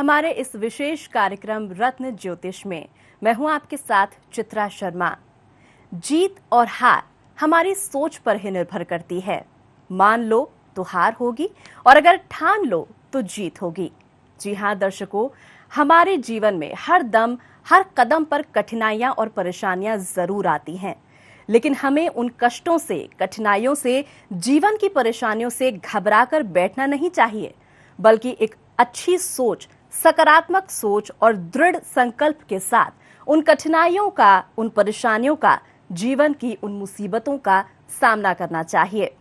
हमारे इस विशेष कार्यक्रम रत्न ज्योतिष में मैं हूं आपके साथ चित्रा शर्मा। जीत और हार हमारी सोच पर ही निर्भर करती है। मान लो तो हार होगी और अगर ठान लो तो जीत होगी। जी हां दर्शकों, हमारे जीवन में हर दम हर कदम पर कठिनाइयां और परेशानियां जरूर आती हैं, लेकिन हमें उन कष्टों से, कठिनाइयों से, जीवन की परेशानियों से घबराकर बैठना नहीं चाहिए, बल्कि एक अच्छी सोच, सकारात्मक सोच और दृढ़ संकल्प के साथ उन कठिनाइयों का, उन परेशानियों का, जीवन की उन मुसीबतों का सामना करना चाहिए।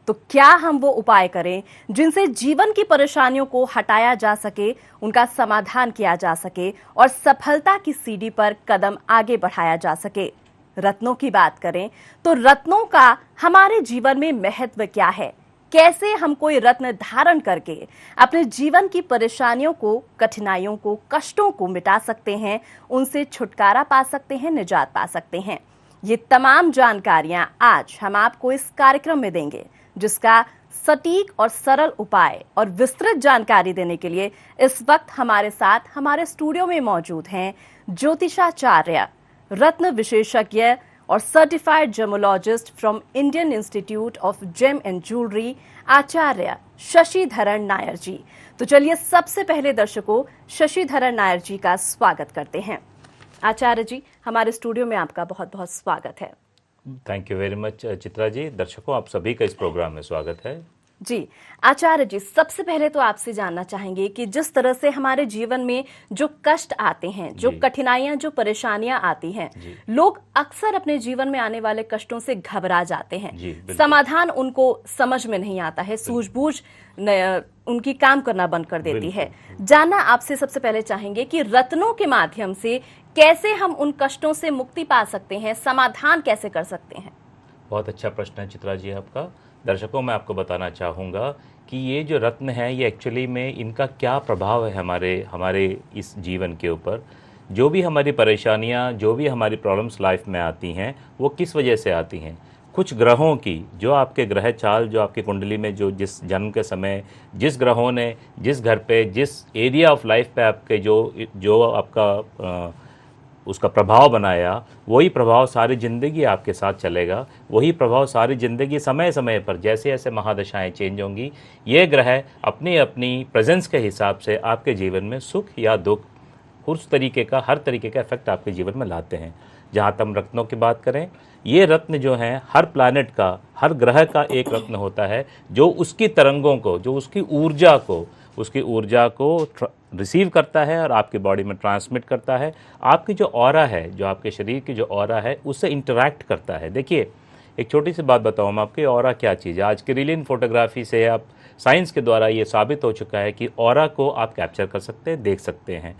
तो क्या हम वो उपाय करें जिनसे जीवन की परेशानियों को हटाया जा सके, उनका समाधान किया जा सके और सफलता की सीढ़ी पर कदम आगे बढ़ाया जा सके। रत्नों की बात करें तो रत्नों का हमारे जीवन में महत्व क्या है? कैसे हम कोई रत्न धारण करके अपने जीवन की परेशानियों को, कठिनाइयों को, कष्टों को मिटा सकते हैं, उनसे छुटकारा पा सकते हैं, निजात पा सकते हैं। ये तमाम जानकारियां आज हम आपको इस कार्यक्रम में देंगे, जिसका सटीक और सरल उपाय और विस्तृत जानकारी देने के लिए इस वक्त हमारे साथ हमारे स्टूडियो में मौजूद हैं ज्योतिषाचार्य, रत्न विशेषज्ञ और certified gemologist from Indian Institute of Gem and Jewellery, Acharya Shashidharan Nair ji. तो चलिए सबसे पहले दर्शकों शशिधरन नायर जी का स्वागत करते हैं। आचार्य जी, हमारे स्टूडियो में आपका बहुत बहुत स्वागत है। Thank you very much Chitra ji. दर्शकों, आप सभी का इस प्रोग्राम में स्वागत है। जी आचार्य जी, सबसे पहले तो आपसे जानना चाहेंगे कि जिस तरह से हमारे जीवन में जो कष्ट आते हैं, जो कठिनाइयां, जो परेशानियां आती हैं, लोग अक्सर अपने जीवन में आने वाले कष्टों से घबरा जाते हैं। समाधान उनको समझ में नहीं आता है, सूझबूझ उनकी काम करना बंद कर देती है। जानना आपसे सबसे पहले चाहेंगे कि रत्नों के माध्यम से कैसे हम उन कष्टों से मुक्ति पा सकते हैं, समाधान कैसे कर सकते हैं? बहुत अच्छा प्रश्न है चित्रा जी आपका। दर्शकों, मैं आपको बताना चाहूँगा कि ये जो रत्न है, ये एक्चुअली में इनका क्या प्रभाव है हमारे इस जीवन के ऊपर। जो भी हमारी परेशानियाँ, जो भी हमारी प्रॉब्लम्स लाइफ में आती हैं, वो किस वजह से आती हैं। कुछ ग्रहों की, जो आपके ग्रह चाल, जो आपकी कुंडली में जो जिस जन्म के समय जिस ग्रहों ने जिस घर पे, जिस एरिया ऑफ लाइफ पे आपके जो आपका उसका प्रभाव बनाया, वही प्रभाव सारी ज़िंदगी आपके साथ चलेगा। वही प्रभाव सारी ज़िंदगी समय समय पर जैसे जैसे महादशाएं चेंज होंगी, ये ग्रह अपनी अपनी प्रेजेंस के हिसाब से आपके जीवन में सुख या दुख, हर तरीके का इफेक्ट आपके जीवन में लाते हैं। जहाँ तक हम रत्नों की बात करें, ये रत्न जो हैं, हर प्लैनेट का, हर ग्रह का एक रत्न होता है जो उसकी तरंगों को, जो उसकी ऊर्जा को रिसीव करता है और आपकी बॉडी में ट्रांसमिट करता है। आपकी जो ऑरा है, जो आपके शरीर की जो ऑरा है, उससे इंटरैक्ट करता है। देखिए, एक छोटी सी बात बताऊँ मैं आपकी, ऑरा क्या चीज़ है। आज की रीलियन फोटोग्राफी से, आप साइंस के द्वारा ये साबित हो चुका है कि ऑरा को आप कैप्चर कर सकते हैं, देख सकते हैं।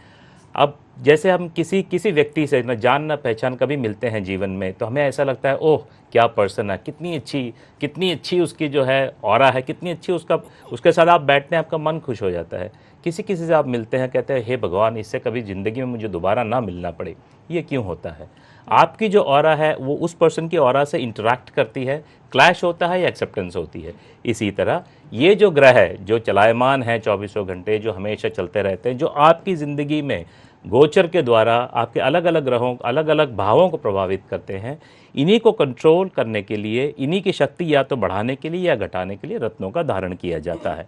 अब जैसे हम किसी व्यक्ति से न जान न पहचान कभी मिलते हैं जीवन में, तो हमें ऐसा लगता है, ओह क्या पर्सन है, कितनी अच्छी उसकी जो है ऑरा है, कितनी अच्छी उसके साथ आप बैठते हैं, आपका मन खुश हो जाता है। किसी से आप मिलते हैं, कहते हैं हे भगवान, इससे कभी ज़िंदगी में मुझे दोबारा ना मिलना पड़े। ये क्यों होता है? आपकी जो ऑरा है वो उस पर्सन की ऑरा से इंटरैक्ट करती है, क्लैश होता है या एक्सेप्टेंस होती है। इसी तरह ये जो ग्रह है, जो चलायमान है 24 घंटे, जो हमेशा चलते रहते हैं, जो आपकी ज़िंदगी में गोचर के द्वारा आपके अलग अलग ग्रहों, अलग अलग भावों को प्रभावित करते हैं, इन्हीं को कंट्रोल करने के लिए, इन्हीं की शक्ति या तो बढ़ाने के लिए या घटाने के लिए रत्नों का धारण किया जाता है।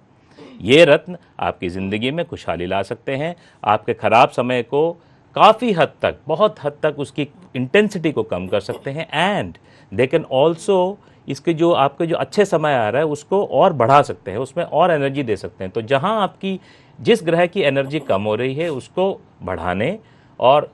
ये रत्न आपकी ज़िंदगी में खुशहाली ला सकते हैं, आपके ख़राब समय को काफ़ी हद तक, बहुत हद तक उसकी इंटेंसिटी को कम कर सकते हैं। एंड दे कैन ऑल्सो इसके जो आपके जो अच्छे समय आ रहा है उसको और बढ़ा सकते हैं, उसमें और एनर्जी दे सकते हैं। तो जहां आपकी जिस ग्रह की एनर्जी कम हो रही है, उसको बढ़ाने और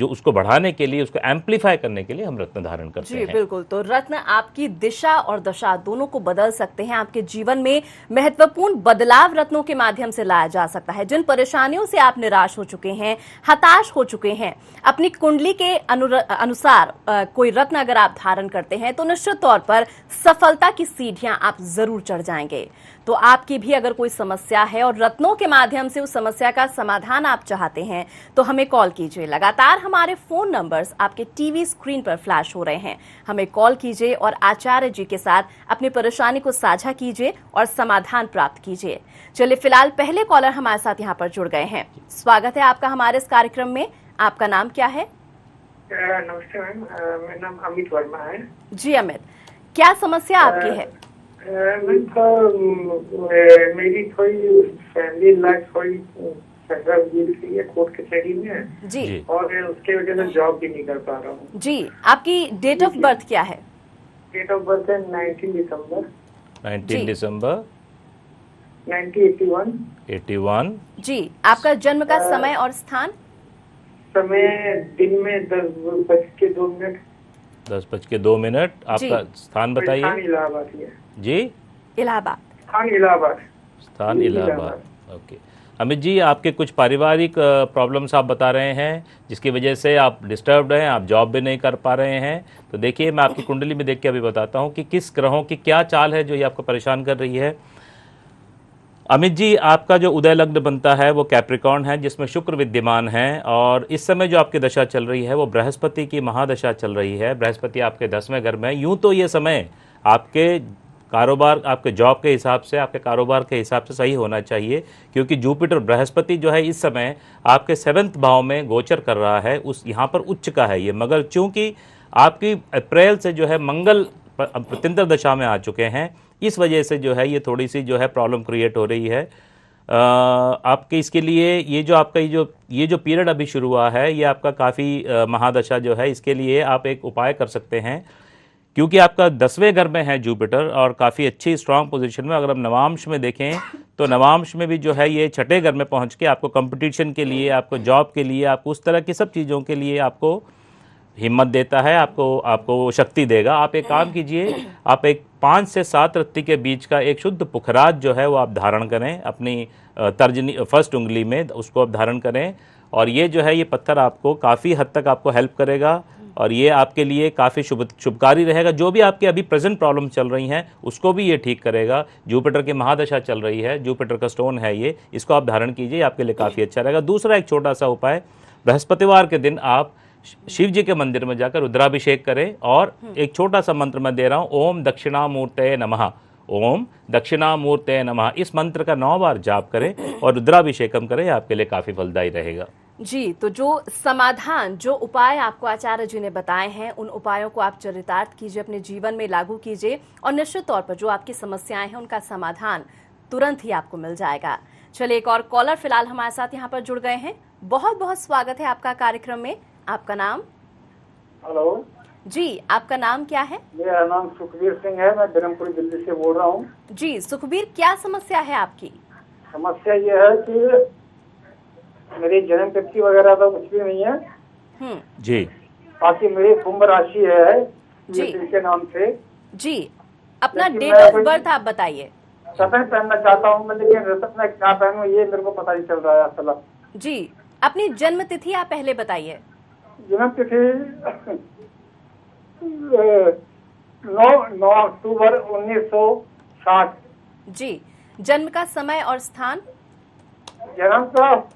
उसको बढ़ाने के लिए, उसको एम्पलीफाई करने के लिए हम रत्न धारण करते हैं। जी बिल्कुल। तो रत्न आपकी दिशा और दशा दोनों को बदल सकते हैं। आपके जीवन में महत्वपूर्ण बदलाव रत्नों के माध्यम से लाया जा सकता है। जिन परेशानियों से आप निराश हो चुके हैं, हताश हो चुके हैं, अपनी कुंडली के अनुसार कोई रत्न अगर आप धारण करते हैं तो निश्चित तौर पर सफलता की सीढ़ियां आप जरूर चढ़ जाएंगे। तो आपकी भी अगर कोई समस्या है और रत्नों के माध्यम से उस समस्या का समाधान आप चाहते हैं, तो हमें कॉल कीजिए। लगातार हमारे फोन नंबर्स आपके टीवी स्क्रीन पर फ्लैश हो रहे हैं। हमें कॉल कीजिए और आचार्य जी के साथ अपनी परेशानी को साझा कीजिए और समाधान प्राप्त कीजिए। चलिए, फिलहाल पहले कॉलर हमारे साथ यहाँ पर जुड़ गए हैं। स्वागत है आपका हमारे इस कार्यक्रम में। आपका नाम क्या है? नमस्ते मैम, मेरा नाम अमित वर्मा है। जी अमित, क्या समस्या आपकी है? मैम मेरी थोड़ी फैमिली लाइफ थोड़ी गिरी है कोर्ट कचहरी में जी। और उसके वजह से जॉब भी नहीं कर पा रहा हूँ। जी, आपकी डेट ऑफ बर्थ क्या है? डेट ऑफ बर्थ है 19 दिसंबर 19 दिसंबर 1981। 81। जी, आपका जन्म का समय और स्थान? समय दिन में 10:02। 10:02। आपका स्थान बताइए। इलाहाबाद है जी, इलाहाबाद। स्थान इलाहाबाद। ओके अमित जी, आपके कुछ पारिवारिक प्रॉब्लम्स आप बता रहे हैं जिसकी वजह से आप डिस्टर्ब्ड हैं, आप जॉब भी नहीं कर पा रहे हैं। तो देखिए, मैं आपकी कुंडली में देख के अभी बताता हूं कि किस ग्रहों की क्या चाल है जो ये आपको परेशान कर रही है। अमित जी, आपका जो उदय लग्न बनता है वो कैप्रिकॉर्न है, जिसमें शुक्र विद्यमान है, और इस समय जो आपकी दशा चल रही है वो बृहस्पति की महादशा चल रही है। बृहस्पति आपके 10वें घर में है। यूं तो ये समय आपके कारोबार, आपके जॉब के हिसाब से, आपके कारोबार के हिसाब से सही होना चाहिए, क्योंकि जुपिटर बृहस्पति जो है इस समय आपके 7वें भाव में गोचर कर रहा है। उस यहाँ पर उच्च का है ये, मगर चूंकि आपकी अप्रैल से जो है मंगल प्रतिंतर दशा में आ चुके हैं, इस वजह से जो है ये थोड़ी सी जो है प्रॉब्लम क्रिएट हो रही है आपके। इसके लिए ये जो आपका ये जो पीरियड अभी शुरू हुआ है, ये आपका काफ़ी महादशा जो है, इसके लिए आप एक उपाय कर सकते हैं, क्योंकि आपका 10वें घर में है जुपिटर और काफ़ी अच्छी स्ट्रांग पोजीशन में। अगर हम नवांश में देखें तो नवांश में भी जो है ये 6ठे घर में पहुंच के आपको कंपटीशन के लिए, आपको जॉब के लिए, आपको उस तरह की सब चीज़ों के लिए आपको हिम्मत देता है, आपको शक्ति देगा। आप एक काम कीजिए, आप एक 5 से 7 रत्ती के बीच का एक शुद्ध पुखराज जो है वो आप धारण करें अपनी तर्जनी फर्स्ट उंगली में, उसको आप धारण करें, और ये जो है ये पत्थर आपको काफ़ी हद तक आपको हेल्प करेगा और ये आपके लिए काफ़ी शुभकारी रहेगा। जो भी आपके अभी प्रेजेंट प्रॉब्लम चल रही हैं उसको भी ये ठीक करेगा। जुपिटर की महादशा चल रही है, जुपिटर का स्टोन है ये, इसको आप धारण कीजिए, आपके लिए काफ़ी अच्छा रहेगा। दूसरा एक छोटा सा उपाय, बृहस्पतिवार के दिन आप शिव जी के मंदिर में जाकर रुद्राभिषेक करें, और एक छोटा सा मंत्र मैं दे रहा हूँ, ओम दक्षिणामूर्तये नमः, ओम दक्षिणामूर्तये नमः। इस मंत्र का 9 बार जाप करें और रुद्राभिषेकम करें, आपके लिए काफ़ी फलदायी रहेगा। जी, तो जो समाधान, जो उपाय आपको आचार्य जी ने बताए हैं, उन उपायों को आप चरितार्थ कीजिए, अपने जीवन में लागू कीजिए, और निश्चित तौर पर जो आपकी समस्याएं हैं उनका समाधान तुरंत ही आपको मिल जाएगा। चलिए, एक और कॉलर फिलहाल हमारे साथ यहाँ पर जुड़ गए हैं। बहुत बहुत स्वागत है आपका कार्यक्रम में। आपका नाम? हेलो जी, आपका नाम क्या है? मेरा नाम सुखबीर सिंह है, मैं धर्मपुर दिल्ली से बोल रहा हूँ। जी सुखबीर, क्या समस्या है आपकी? समस्या ये है कि मेरी जन्म तिथि वगैरह तो कुछ भी नहीं है जी। बाकी मेरी कुंभ राशि है जी के नाम से। जी, अपना डेट ऑफ बर्थ आप बताइए। रतन पहनना चाहता हूँ मैं, लेकिन रतन में क्या पहनूं ये मेरे को पता नहीं चल रहा है असल। जी, अपनी जन्म तिथि आप पहले बताइए। जन्म तिथि 9 अक्टूबर 1960। जी, जन्म का समय और स्थान? जन्म का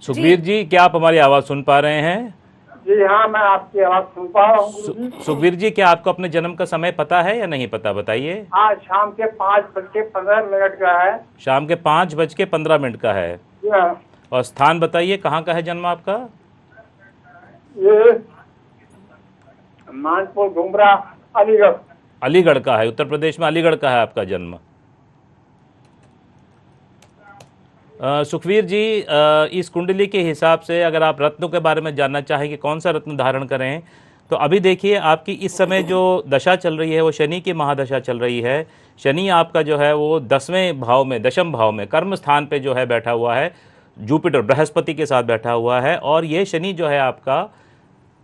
सुखबीर जी, क्या आप हमारी आवाज़ सुन पा रहे हैं? जी हाँ, मैं आपकी आवाज़ सुन पा रहा हूँ। सुखबीर जी, क्या आपको अपने जन्म का समय पता है या नहीं पता, बताइए। आज शाम के 5:15 का है। शाम के 5:15 का है। जी हाँ। और स्थान बताइए, कहाँ का है जन्म आपका? ये मानपुर डुमरा अलीगढ़। अलीगढ़ का है, उत्तर प्रदेश में अलीगढ़ का है आपका जन्म। सुखवीर जी, इस कुंडली के हिसाब से अगर आप रत्नों के बारे में जानना चाहें कि कौन सा रत्न धारण करें, तो अभी देखिए आपकी इस समय जो दशा चल रही है वो शनि की महादशा चल रही है। शनि आपका जो है वो 10वें भाव में, दशम भाव में, कर्म स्थान पे जो है बैठा हुआ है, जुपिटर बृहस्पति के साथ बैठा हुआ है, और ये शनि जो है आपका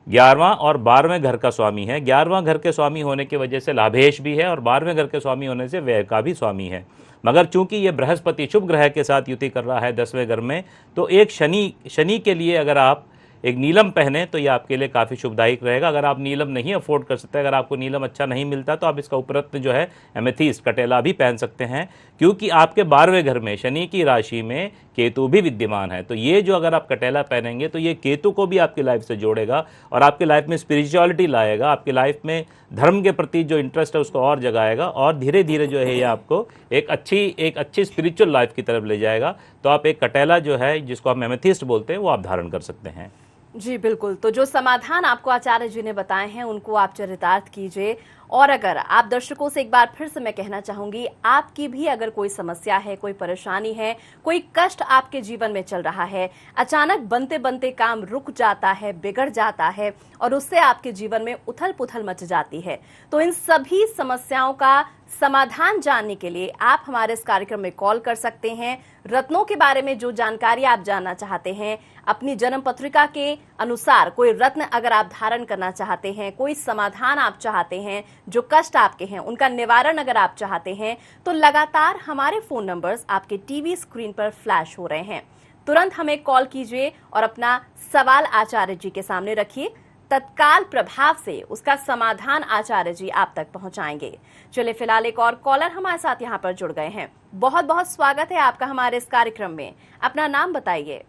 11वां और 12वें घर का स्वामी है। 11वां घर के स्वामी होने की वजह से लाभेश भी है और 12वें घर के स्वामी होने से व्यय का भी स्वामी है। मगर चूंकि ये बृहस्पति शुभ ग्रह के साथ युति कर रहा है 10वें घर में, तो एक शनि के लिए अगर आप एक नीलम पहने तो ये आपके लिए काफ़ी शुभदायक रहेगा। अगर आप नीलम नहीं अफोर्ड कर सकते, अगर आपको नीलम अच्छा नहीं मिलता, तो आप इसका उपरत्न जो है एमेथिस्ट कटेला भी पहन सकते हैं, क्योंकि आपके 12वें घर में शनि की राशि में केतु भी विद्यमान है। तो ये जो अगर आप कटेला पहनेंगे तो ये केतु को भी आपकी लाइफ से जोड़ेगा और आपकी लाइफ में स्पिरिचुअलिटी लाएगा, आपकी लाइफ में धर्म के प्रति जो इंटरेस्ट है उसको और जगाएगा और धीरे धीरे जो है ये आपको एक अच्छी स्पिरिचुअल लाइफ की तरफ ले जाएगा। तो आप एक कटेला जो है, जिसको आप एमेथिस्ट बोलते हैं, वो आप धारण कर सकते हैं। जी बिल्कुल। तो जो समाधान आपको आचार्य जी ने बताए हैं उनको आप चरितार्थ कीजिए। और अगर आप दर्शकों से एक बार फिर से मैं कहना चाहूंगी, आपकी भी अगर कोई समस्या है, कोई परेशानी है, कोई कष्ट आपके जीवन में चल रहा है, अचानक बनते बनते काम रुक जाता है, बिगड़ जाता है और उससे आपके जीवन में उथल पुथल मच जाती है, तो इन सभी समस्याओं का समाधान जानने के लिए आप हमारे इस कार्यक्रम में कॉल कर सकते हैं। रत्नों के बारे में जो जानकारी आप जानना चाहते हैं, अपनी जन्म पत्रिका के अनुसार कोई रत्न अगर आप धारण करना चाहते हैं, कोई समाधान आप चाहते हैं, जो कष्ट आपके हैं उनका निवारण अगर आप चाहते हैं, तो लगातार हमारे फोन नंबर्स आपके टीवी स्क्रीन पर फ्लैश हो रहे हैं। तुरंत हमें कॉल कीजिए और अपना सवाल आचार्य जी के सामने रखिए। तत्काल प्रभाव से उसका समाधान आचार्य जी आप तक पहुंचाएंगे। चलिए फिलहाल एक और कॉलर हमारे साथ यहाँ पर जुड़ गए हैं। बहुत बहुत स्वागत है आपका हमारे इस कार्यक्रम में। अपना नाम बताइए।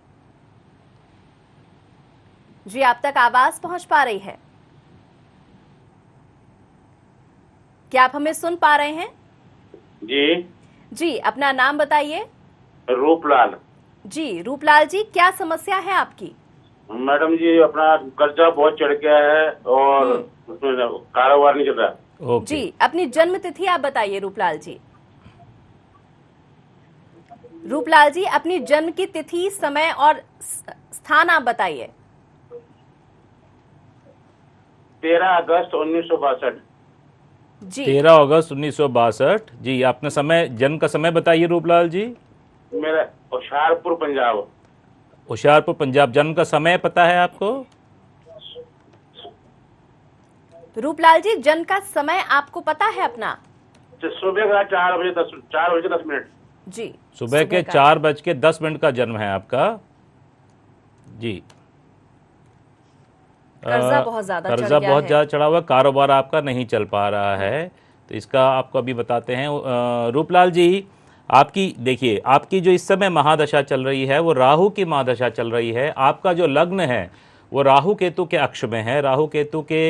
जी आप तक आवाज पहुंच पा रही है? क्या आप हमें सुन पा रहे हैं? जी अपना नाम बताइए। रूपलाल। जी रूपलाल जी, क्या समस्या है आपकी? मैडम जी, अपना कर्जा बहुत चढ़ गया है और उसमें कारोबार नहीं चल रहा। जी अपनी जन्म तिथि आप बताइए रूपलाल जी। रूपलाल जी अपनी जन्म की तिथि, समय और स्थान आप बताइए। 13 अगस्त 1962। जी 13 अगस्त 1962। जी अपना समय, जन्म का समय बताइए रूपलाल जी। मेरा होशियारपुर पंजाब। होशियारपुर पंजाब। जन्म का समय पता है आपको? रूपलाल जी जन्म का समय आपको पता है अपना? सुबह का 4 बजे 10 मिनट। जी सुबह के 4:10 का जन्म है आपका। जी कर्जा बहुत ज्यादा चढ़ा हुआ, कारोबार आपका नहीं चल पा रहा है, तो इसका आपको अभी बताते हैं। रूपलाल जी, आपकी देखिए, आपकी जो इस समय महादशा चल रही है वो राहु की महादशा चल रही है। आपका जो लग्न है वो राहु केतु के अक्ष में है, राहु केतु के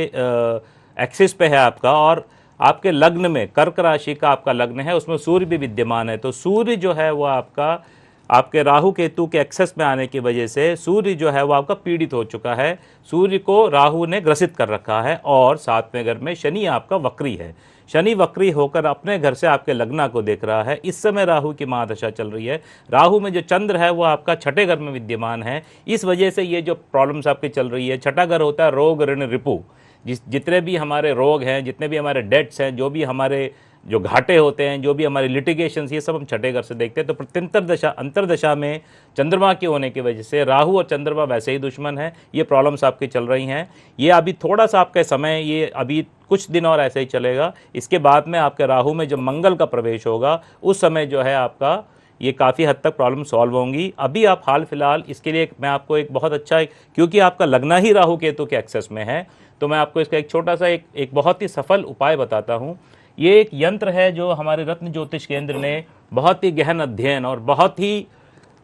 एक्सिस पे है आपका, और आपके लग्न में कर्क राशि का आपका लग्न है, उसमें सूर्य भी विद्यमान है। तो सूर्य जो है वो आपका, आपके राहु केतु के एक्सेस में आने की वजह से सूर्य जो है वो आपका पीड़ित हो चुका है। सूर्य को राहु ने ग्रसित कर रखा है और 7वें घर में शनि आपका वक्री है। शनि वक्री होकर अपने घर से आपके लग्ना को देख रहा है। इस समय राहु की महादशा चल रही है। राहु में जो चंद्र है वो आपका 6ठे घर में विद्यमान है। इस वजह से ये जो प्रॉब्लम्स आपकी चल रही है, 6ठा घर होता है रोग ऋण रिपु। जितने भी हमारे रोग हैं, जितने भी हमारे डेट्स हैं, जो भी हमारे जो घाटे होते हैं, जो भी हमारे लिटिगेशंस, ये सब हम 6ठे घर से देखते हैं। तो प्रत्यंतर दशा, अंतरदशा में चंद्रमा के होने की वजह से राहु और चंद्रमा वैसे ही दुश्मन है। ये प्रॉब्लम्स आपकी चल रही हैं। ये अभी थोड़ा सा आपका समय, ये अभी कुछ दिन और ऐसे ही चलेगा। इसके बाद में आपके राहु में जब मंगल का प्रवेश होगा, उस समय जो है आपका ये काफ़ी हद तक प्रॉब्लम सॉल्व होंगी। अभी आप हाल फिलहाल इसके लिए मैं आपको एक बहुत अच्छा, क्योंकि आपका लगना ही राहु केतु के एक्सेस में है, तो मैं आपको इसका एक छोटा सा एक बहुत ही सफल उपाय बताता हूँ। ये एक यंत्र है जो हमारे रत्न ज्योतिष केंद्र ने बहुत ही गहन अध्ययन और बहुत ही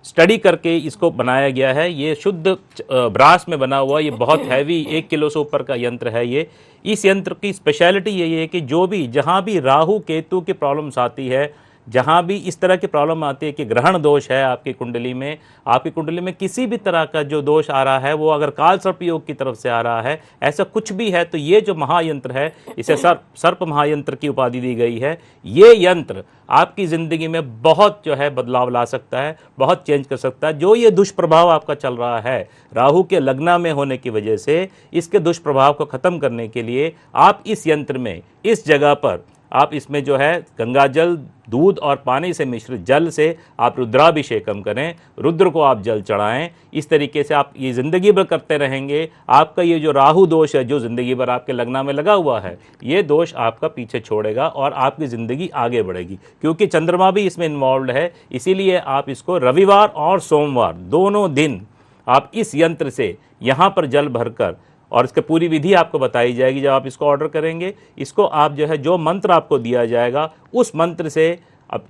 स्टडी करके इसको बनाया गया है। ये शुद्ध ब्रास में बना हुआ, ये बहुत हैवी 1 किलो से ऊपर का यंत्र है। ये इस यंत्र की स्पेशलिटी यही है कि जो भी, जहाँ भी राहु केतु की प्रॉब्लम्स आती है, जहाँ भी इस तरह की प्रॉब्लम आती है कि ग्रहण दोष है आपकी कुंडली में, आपकी कुंडली में किसी भी तरह का जो दोष आ रहा है, वो अगर काल सर्प योग की तरफ से आ रहा है, ऐसा कुछ भी है, तो ये जो महायंत्र है, इसे सर्प महायंत्र की उपाधि दी गई है। ये यंत्र आपकी ज़िंदगी में बहुत जो है बदलाव ला सकता है, बहुत चेंज कर सकता है। जो ये दुष्प्रभाव आपका चल रहा है राहु के लग्ना में होने की वजह से, इसके दुष्प्रभाव को ख़त्म करने के लिए आप इस यंत्र में, इस जगह पर आप इसमें जो है गंगा जल, दूध और पानी से मिश्रित जल से आप रुद्राभिषेकम करें, रुद्र को आप जल चढ़ाएं। इस तरीके से आप ये ज़िंदगी भर करते रहेंगे। आपका ये जो राहु दोष है, जो ज़िंदगी भर आपके लग्ना में लगा हुआ है, ये दोष आपका पीछे छोड़ेगा और आपकी ज़िंदगी आगे बढ़ेगी। क्योंकि चंद्रमा भी इसमें इन्वॉल्व है, इसीलिए आप इसको रविवार और सोमवार दोनों दिन आप इस यंत्र से यहाँ पर जल भरकर, और इसकी पूरी विधि आपको बताई जाएगी जब आप इसको ऑर्डर करेंगे। इसको आप जो है, जो मंत्र आपको दिया जाएगा उस मंत्र से आप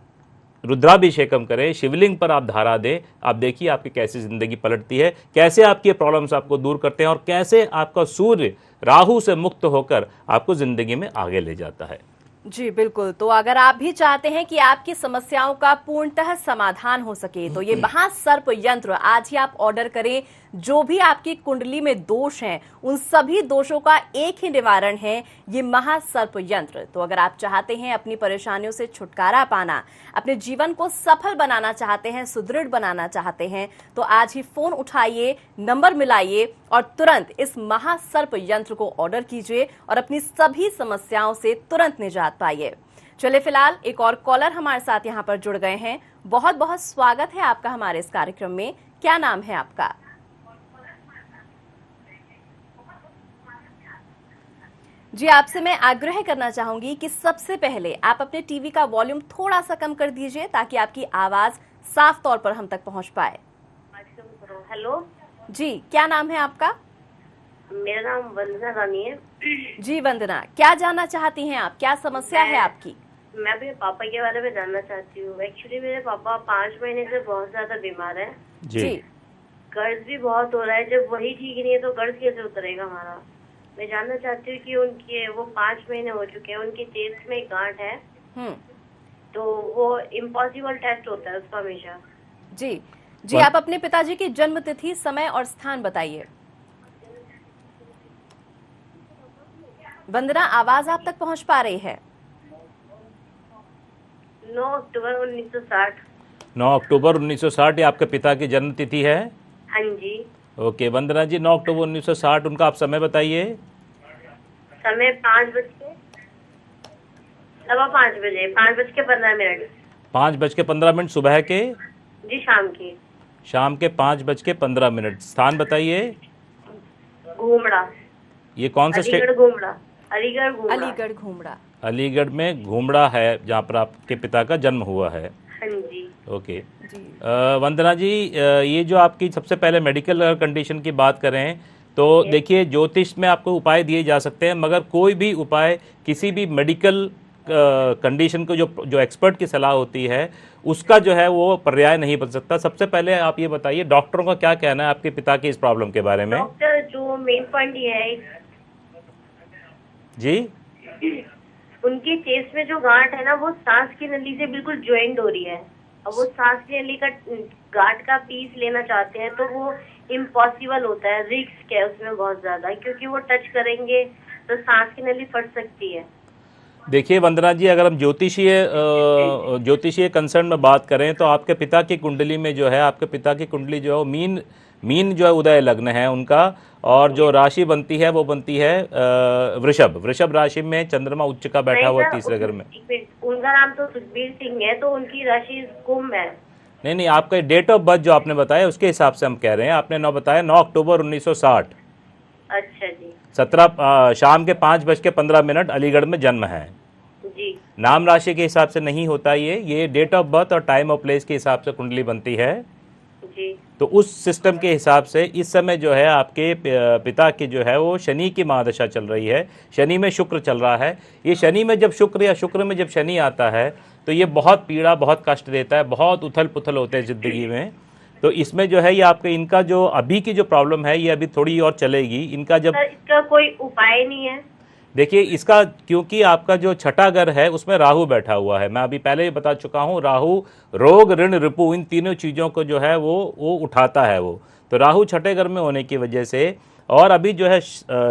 रुद्राभिषेकम करें, शिवलिंग पर आप धारा दें। आप देखिए आपकी कैसी ज़िंदगी पलटती है, कैसे आपकी प्रॉब्लम्स आपको दूर करते हैं और कैसे आपका सूर्य राहु से मुक्त होकर आपको ज़िंदगी में आगे ले जाता है। जी बिल्कुल। तो अगर आप भी चाहते हैं कि आपकी समस्याओं का पूर्णतः समाधान हो सके तो ये महासर्प यंत्र आज ही आप ऑर्डर करें। जो भी आपकी कुंडली में दोष हैं उन सभी दोषों का एक ही निवारण है, ये महासर्प यंत्र। तो अगर आप चाहते हैं अपनी परेशानियों से छुटकारा पाना, अपने जीवन को सफल बनाना चाहते हैं, सुदृढ़ बनाना चाहते हैं, तो आज ही फोन उठाइए, नंबर मिलाइए और तुरंत इस महासर्प यंत्र को ऑर्डर कीजिए और अपनी सभी समस्याओं से तुरंत निजात पाइए। चलिए फिलहाल एक और कॉलर हमारे साथ यहाँ पर जुड़ गए हैं। बहुत बहुत स्वागत है आपका हमारे इस कार्यक्रम में। क्या नाम है आपका? जी, आपसे मैं आग्रह करना चाहूंगी कि सबसे पहले आप अपने टीवी का वॉल्यूम थोड़ा सा कम कर दीजिए ताकि आपकी आवाज साफ तौर पर हम तक पहुंच पाए। हेलो जी, क्या नाम है आपका? मेरा नाम वंदना रानी है। जी वंदना, क्या जानना चाहती हैं आप? क्या समस्या है आपकी? मैं अपने पापा के बारे में जानना चाहती हूँ। एक्चुअली मेरे पापा 5 महीने से बहुत ज्यादा बीमार है जी। कर्ज भी बहुत हो रहा है। जब वही ठीक नहीं है तो कर्ज कैसे उतरेगा हमारा? मैं जानना चाहती हूँ कि उनके वो 5 महीने हो चुके हैं, उनकी चेस्ट में एक गांठ है, तो वो इम्पॉसिबल टेस्ट होता है उसका हमेशा। जी जी, आप अपने पिताजी की जन्म तिथि, समय और स्थान बताइए। वंदना, आवाज आप तक पहुंच पा रही है? 9 अक्टूबर 1960। 9 अक्टूबर 1960 ये आपके पिता की जन्म तिथि है? हाँ जी। ओके वंदना जी, 9 अक्टूबर 1960, उनका आप समय बताइए। समय 5:15। 5:15 सुबह के? जी शाम के 5:15। स्थान बताइए। घूमड़ा। ये कौन सा स्टेट? अलीगढ़ घूमड़ा। अलीगढ़ में घूमड़ा है जहाँ पर आपके पिता का जन्म हुआ है। हाँ जी। ओके वंदना जी, ये जो आपकी सबसे पहले मेडिकल कंडीशन की बात करें तो देखिए, ज्योतिष में आपको उपाय दिए जा सकते हैं, मगर कोई भी उपाय किसी भी मेडिकल कंडीशन को जो एक्सपर्ट की सलाह होती है उसका जो है वो पर्याय नहीं बन सकता। सबसे पहले आप ये बताइए, डॉक्टरों का क्या कहना है आपके पिता की इस प्रॉब्लम के बारे में? डॉक्टर, जो मेन पॉइंट ये है जी, उनकी चेस्ट में जो गांठ है ना, वो सांस की नली से बिल्कुल ज्वाइंट हो रही है। अब वो सांस की नली का गांठ का पीस लेना चाहते हैं तो वो इम्पॉसिबल होता है, रिस्क है उसमें बहुत ज्यादा, क्योंकि वो टच करेंगे तो सांस की नली फट सकती है। देखिए वंदना जी, अगर हम ज्योतिषीय कंसर्न में बात करें तो आपके पिता की कुंडली में जो है, आपके पिता की कुंडली जो है मीन जो है उदय लग्न है उनका, और जो राशि बनती है वो बनती है वृषभ राशि में चंद्रमा उच्च का बैठा हुआ तीसरे घर में। उनका नाम तो सुखबीर सिंह है, तो उनकी राशि कुंभ है। नहीं, आपका डेट ऑफ बर्थ जो आपने बताया उसके हिसाब से हम कह रहे हैं। आपने 9 अक्टूबर 1960। अच्छा जी। 17 शाम के 5:15 अलीगढ़ में जन्म है जी। नाम राशि के हिसाब से नहीं होता, ये डेट ऑफ बर्थ और टाइम ऑफ प्लेस के हिसाब से कुंडली बनती है जी। तो उस सिस्टम के हिसाब से इस समय जो है आपके पिता की जो है वो शनि की महादशा चल रही है। शनि में शुक्र चल रहा है। ये शनि में जब शुक्र या शुक्र में जब शनि आता है तो ये बहुत पीड़ा, बहुत कष्ट देता है, बहुत उथल पुथल होते हैं ज़िंदगी में। तो इसमें जो है ये आपके इनका जो अभी की जो प्रॉब्लम है ये अभी थोड़ी और चलेगी। इनका जब इसका कोई उपाय नहीं है? देखिए इसका, क्योंकि आपका जो छठा घर है उसमें राहु बैठा हुआ है। मैं अभी पहले ही बता चुका हूँ, राहु रोग, ऋण, रिपु, इन तीनों चीज़ों को जो है वो उठाता है वो। तो राहु छठे घर में होने की वजह से, और अभी जो है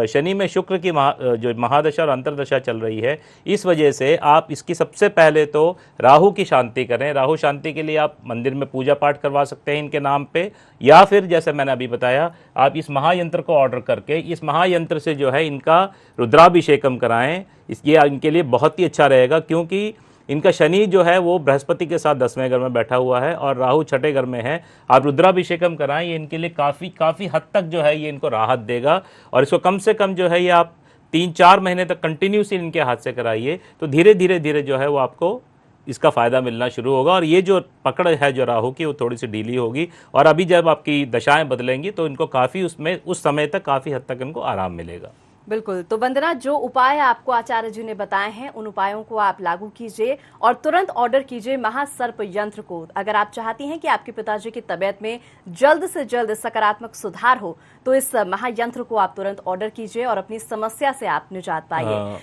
शनि में शुक्र की जो महादशा और अंतरदशा चल रही है, इस वजह से आप इसकी सबसे पहले तो राहु की शांति करें। राहु शांति के लिए आप मंदिर में पूजा पाठ करवा सकते हैं इनके नाम पे, या फिर जैसे मैंने अभी बताया आप इस महायंत्र को ऑर्डर करके इस महायंत्र से जो है इनका रुद्राभिषेकम कराएं। ये इनके लिए बहुत ही अच्छा रहेगा, क्योंकि इनका शनि जो है वो बृहस्पति के साथ 10वें घर में बैठा हुआ है और राहु छठे घर में है। आप रुद्राभिषेकम कराएं, ये इनके लिए काफ़ी हद तक जो है ये इनको राहत देगा। और इसको कम से कम जो है ये आप 3-4 महीने तक कंटिन्यूसली इनके हाथ से कराइए, तो धीरे धीरे जो है वो आपको इसका फ़ायदा मिलना शुरू होगा और ये जो पकड़ है जो राहु की वो थोड़ी सी ढीली होगी और अभी जब आपकी दशाएं बदलेंगी तो इनको काफ़ी उसमें उस समय तक काफ़ी हद तक इनको आराम मिलेगा। बिल्कुल। तो वंदना, जो उपाय आपको आचार्य जी ने बताए हैं उन उपायों को आप लागू कीजिए और तुरंत ऑर्डर कीजिए महासर्प यंत्र को। अगर आप चाहती हैं कि आपके पिताजी की तबीयत में जल्द से जल्द सकारात्मक सुधार हो तो इस महायंत्र को आप तुरंत ऑर्डर कीजिए और अपनी समस्या से आप निजात पाइए।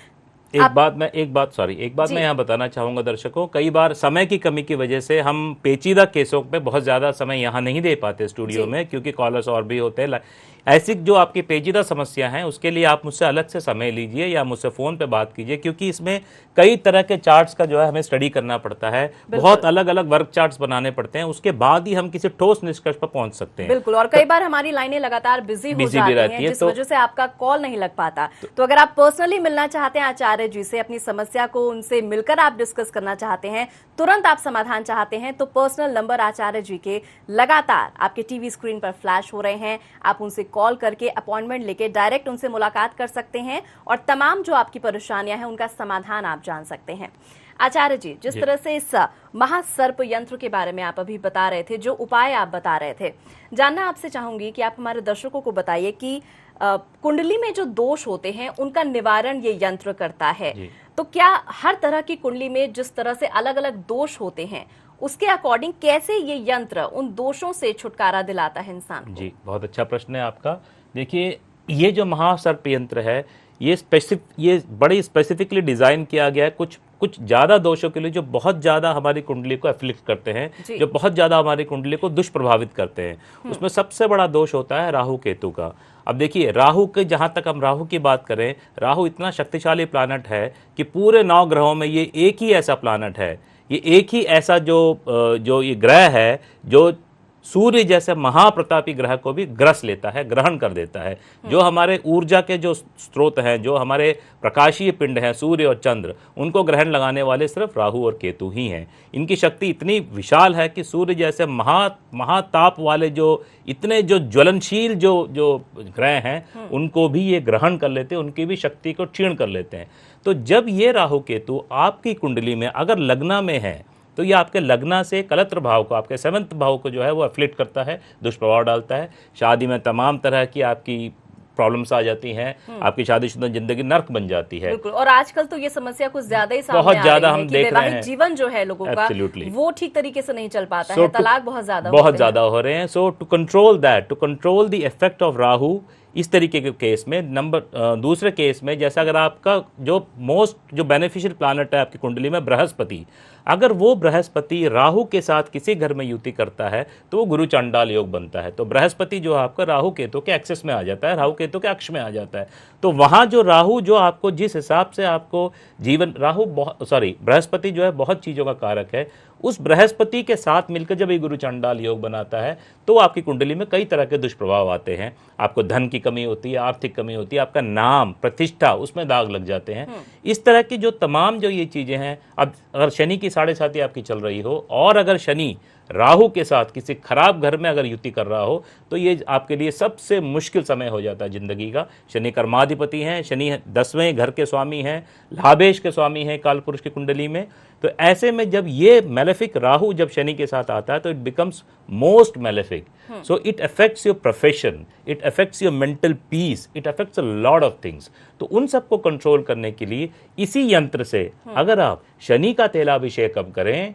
एक बात मैं यहाँ बताना चाहूंगा दर्शकों, कई बार समय की कमी की वजह से हम पेचीदा केसों पे बहुत ज़्यादा समय यहाँ नहीं दे पाते स्टूडियो में, क्योंकि कॉलर्स और भी होते हैं। ऐसी जो आपकी पेचीदा समस्या है उसके लिए आप मुझसे अलग से समय लीजिए या मुझसे फ़ोन पे बात कीजिए, क्योंकि इसमें कई तरह के चार्ट्स का जो है हमें स्टडी करना पड़ता है, बहुत अलग अलग वर्क चार्ट्स बनाने पड़ते हैं, उसके बाद ही हम किसी ठोस निष्कर्ष पर पहुंच सकते हैं। बिल्कुल। और कई बार हमारी लाइनें लगातार बिजी हो जाती हैं, जिस वजह से आपका कॉल नहीं लग पाता। तो अगर आप पर्सनली मिलना चाहते हैं आचार्य जी से, अपनी समस्या को उनसे मिलकर आप डिस्कस करना चाहते हैं, तुरंत आप समाधान चाहते हैं, तो पर्सनल नंबर आचार्य जी के लगातार आपके टीवी स्क्रीन पर फ्लैश हो रहे हैं। आप उनसे कॉल करके अपॉइंटमेंट लेके डायरेक्ट उनसे मुलाकात कर सकते हैं और तमाम जो आपकी परेशानियां हैं उनका समाधान आप जान सकते हैं। आचार्य जी, जिस तरह से इस महासर्प यंत्र के बारे में आप अभी बता रहे थे, जो उपाय आप बता रहे थे, जानना आपसे चाहूंगी कि आप हमारे दर्शकों को बताइए कि कुंडली में जो दोष होते हैं उनका निवारण ये यंत्र करता है। तो क्या हर तरह की कुंडली में जिस तरह से अलग अलग दोष होते हैं उसके अकॉर्डिंग कैसे ये यंत्र उन दोषों से छुटकारा दिलाता है इंसान को? जी, बहुत अच्छा प्रश्न है आपका। देखिए, ये जो महासर्प यंत्र है ये बड़ी स्पेसिफिकली डिज़ाइन किया गया है कुछ ज़्यादा दोषों के लिए जो बहुत ज़्यादा हमारी कुंडली को एफ्लिक्ट करते हैं, जो बहुत ज़्यादा हमारी कुंडली को दुष्प्रभावित करते हैं। उसमें सबसे बड़ा दोष होता है राहु केतु का। अब देखिए, राहु के जहाँ तक हम राहु की बात करें, राहु इतना शक्तिशाली प्लानट है कि पूरे 9 ग्रहों में ये एक ही ऐसा प्लानट है, ये एक ही ऐसा जो ये ग्रह है जो सूर्य जैसे महाप्रतापी ग्रह को भी ग्रस लेता है, ग्रहण कर देता है। जो हमारे ऊर्जा के जो स्रोत हैं, जो हमारे प्रकाशीय पिंड हैं, सूर्य और चंद्र, उनको ग्रहण लगाने वाले सिर्फ राहु और केतु ही हैं। इनकी शक्ति इतनी विशाल है कि सूर्य जैसे महाताप वाले जो इतने जो ज्वलनशील जो ग्रह हैं उनको भी ये ग्रहण कर लेते हैं, उनकी भी शक्ति को क्षीण कर लेते हैं। तो जब ये राहु केतु आपकी कुंडली में अगर लग्ना में है तो ये आपके लग्ना से कलत्र भाव को, आपके 7th भाव को जो है वो एफ्लिक्ट करता है, दुष्प्रभाव डालता है। शादी में तमाम तरह की आपकी प्रॉब्लम्स आ जाती हैं, आपकी शादीशुदा जिंदगी नर्क बन जाती है। बिल्कुल। और आजकल तो ये समस्या कुछ ज्यादा ही सामने बहुत ज्यादा हम देख रहे हैं। जीवन जो है लोगों का वो ठीक तरीके से नहीं चल पाता है, तलाक बहुत ज्यादा हो रहे हैं। So to control the effect of Rahu इस तरीके के केस में, दूसरे केस में, जैसा अगर आपका जो बेनिफिशियल प्लैनेट है आपकी कुंडली में बृहस्पति, अगर वो बृहस्पति राहु के साथ किसी घर में युति करता है तो वो गुरु चंडाल योग बनता है। तो बृहस्पति जो आपका राहु केतु के एक्सेस में आ जाता है, राहु केतु के अक्ष में आ जाता है। तो वहाँ जो राहु जो आपको जिस हिसाब से आपको बृहस्पति जो है बहुत चीज़ों का कारक है, उस बृहस्पति के साथ मिलकर जब ये गुरु चंडाल योग बनाता है तो आपकी कुंडली में कई तरह के दुष्प्रभाव आते हैं। आपको धन की कमी होती है, आर्थिक कमी होती है, आपका नाम प्रतिष्ठा उसमें दाग लग जाते हैं। इस तरह की जो तमाम जो ये चीज़ें हैं, अब अगर शनि की 7.5 आपकी चल रही हो और अगर शनि राहु के साथ किसी खराब घर में अगर युति कर रहा हो तो ये आपके लिए सबसे मुश्किल समय हो जाता है जिंदगी का। शनि कर्माधिपति हैं, शनि 10वें घर के स्वामी हैं, लाभेश के स्वामी हैं काल पुरुष की कुंडली में। तो ऐसे में जब ये मेलेफिक राहु जब शनि के साथ आता है तो it becomes most malefic. So it affects your profession, it affects your mental peace, it affects a lot of things. तो उन सबको कंट्रोल करने के लिए इसी यंत्र से अगर आप शनि का तेलाभिषेक अब करें,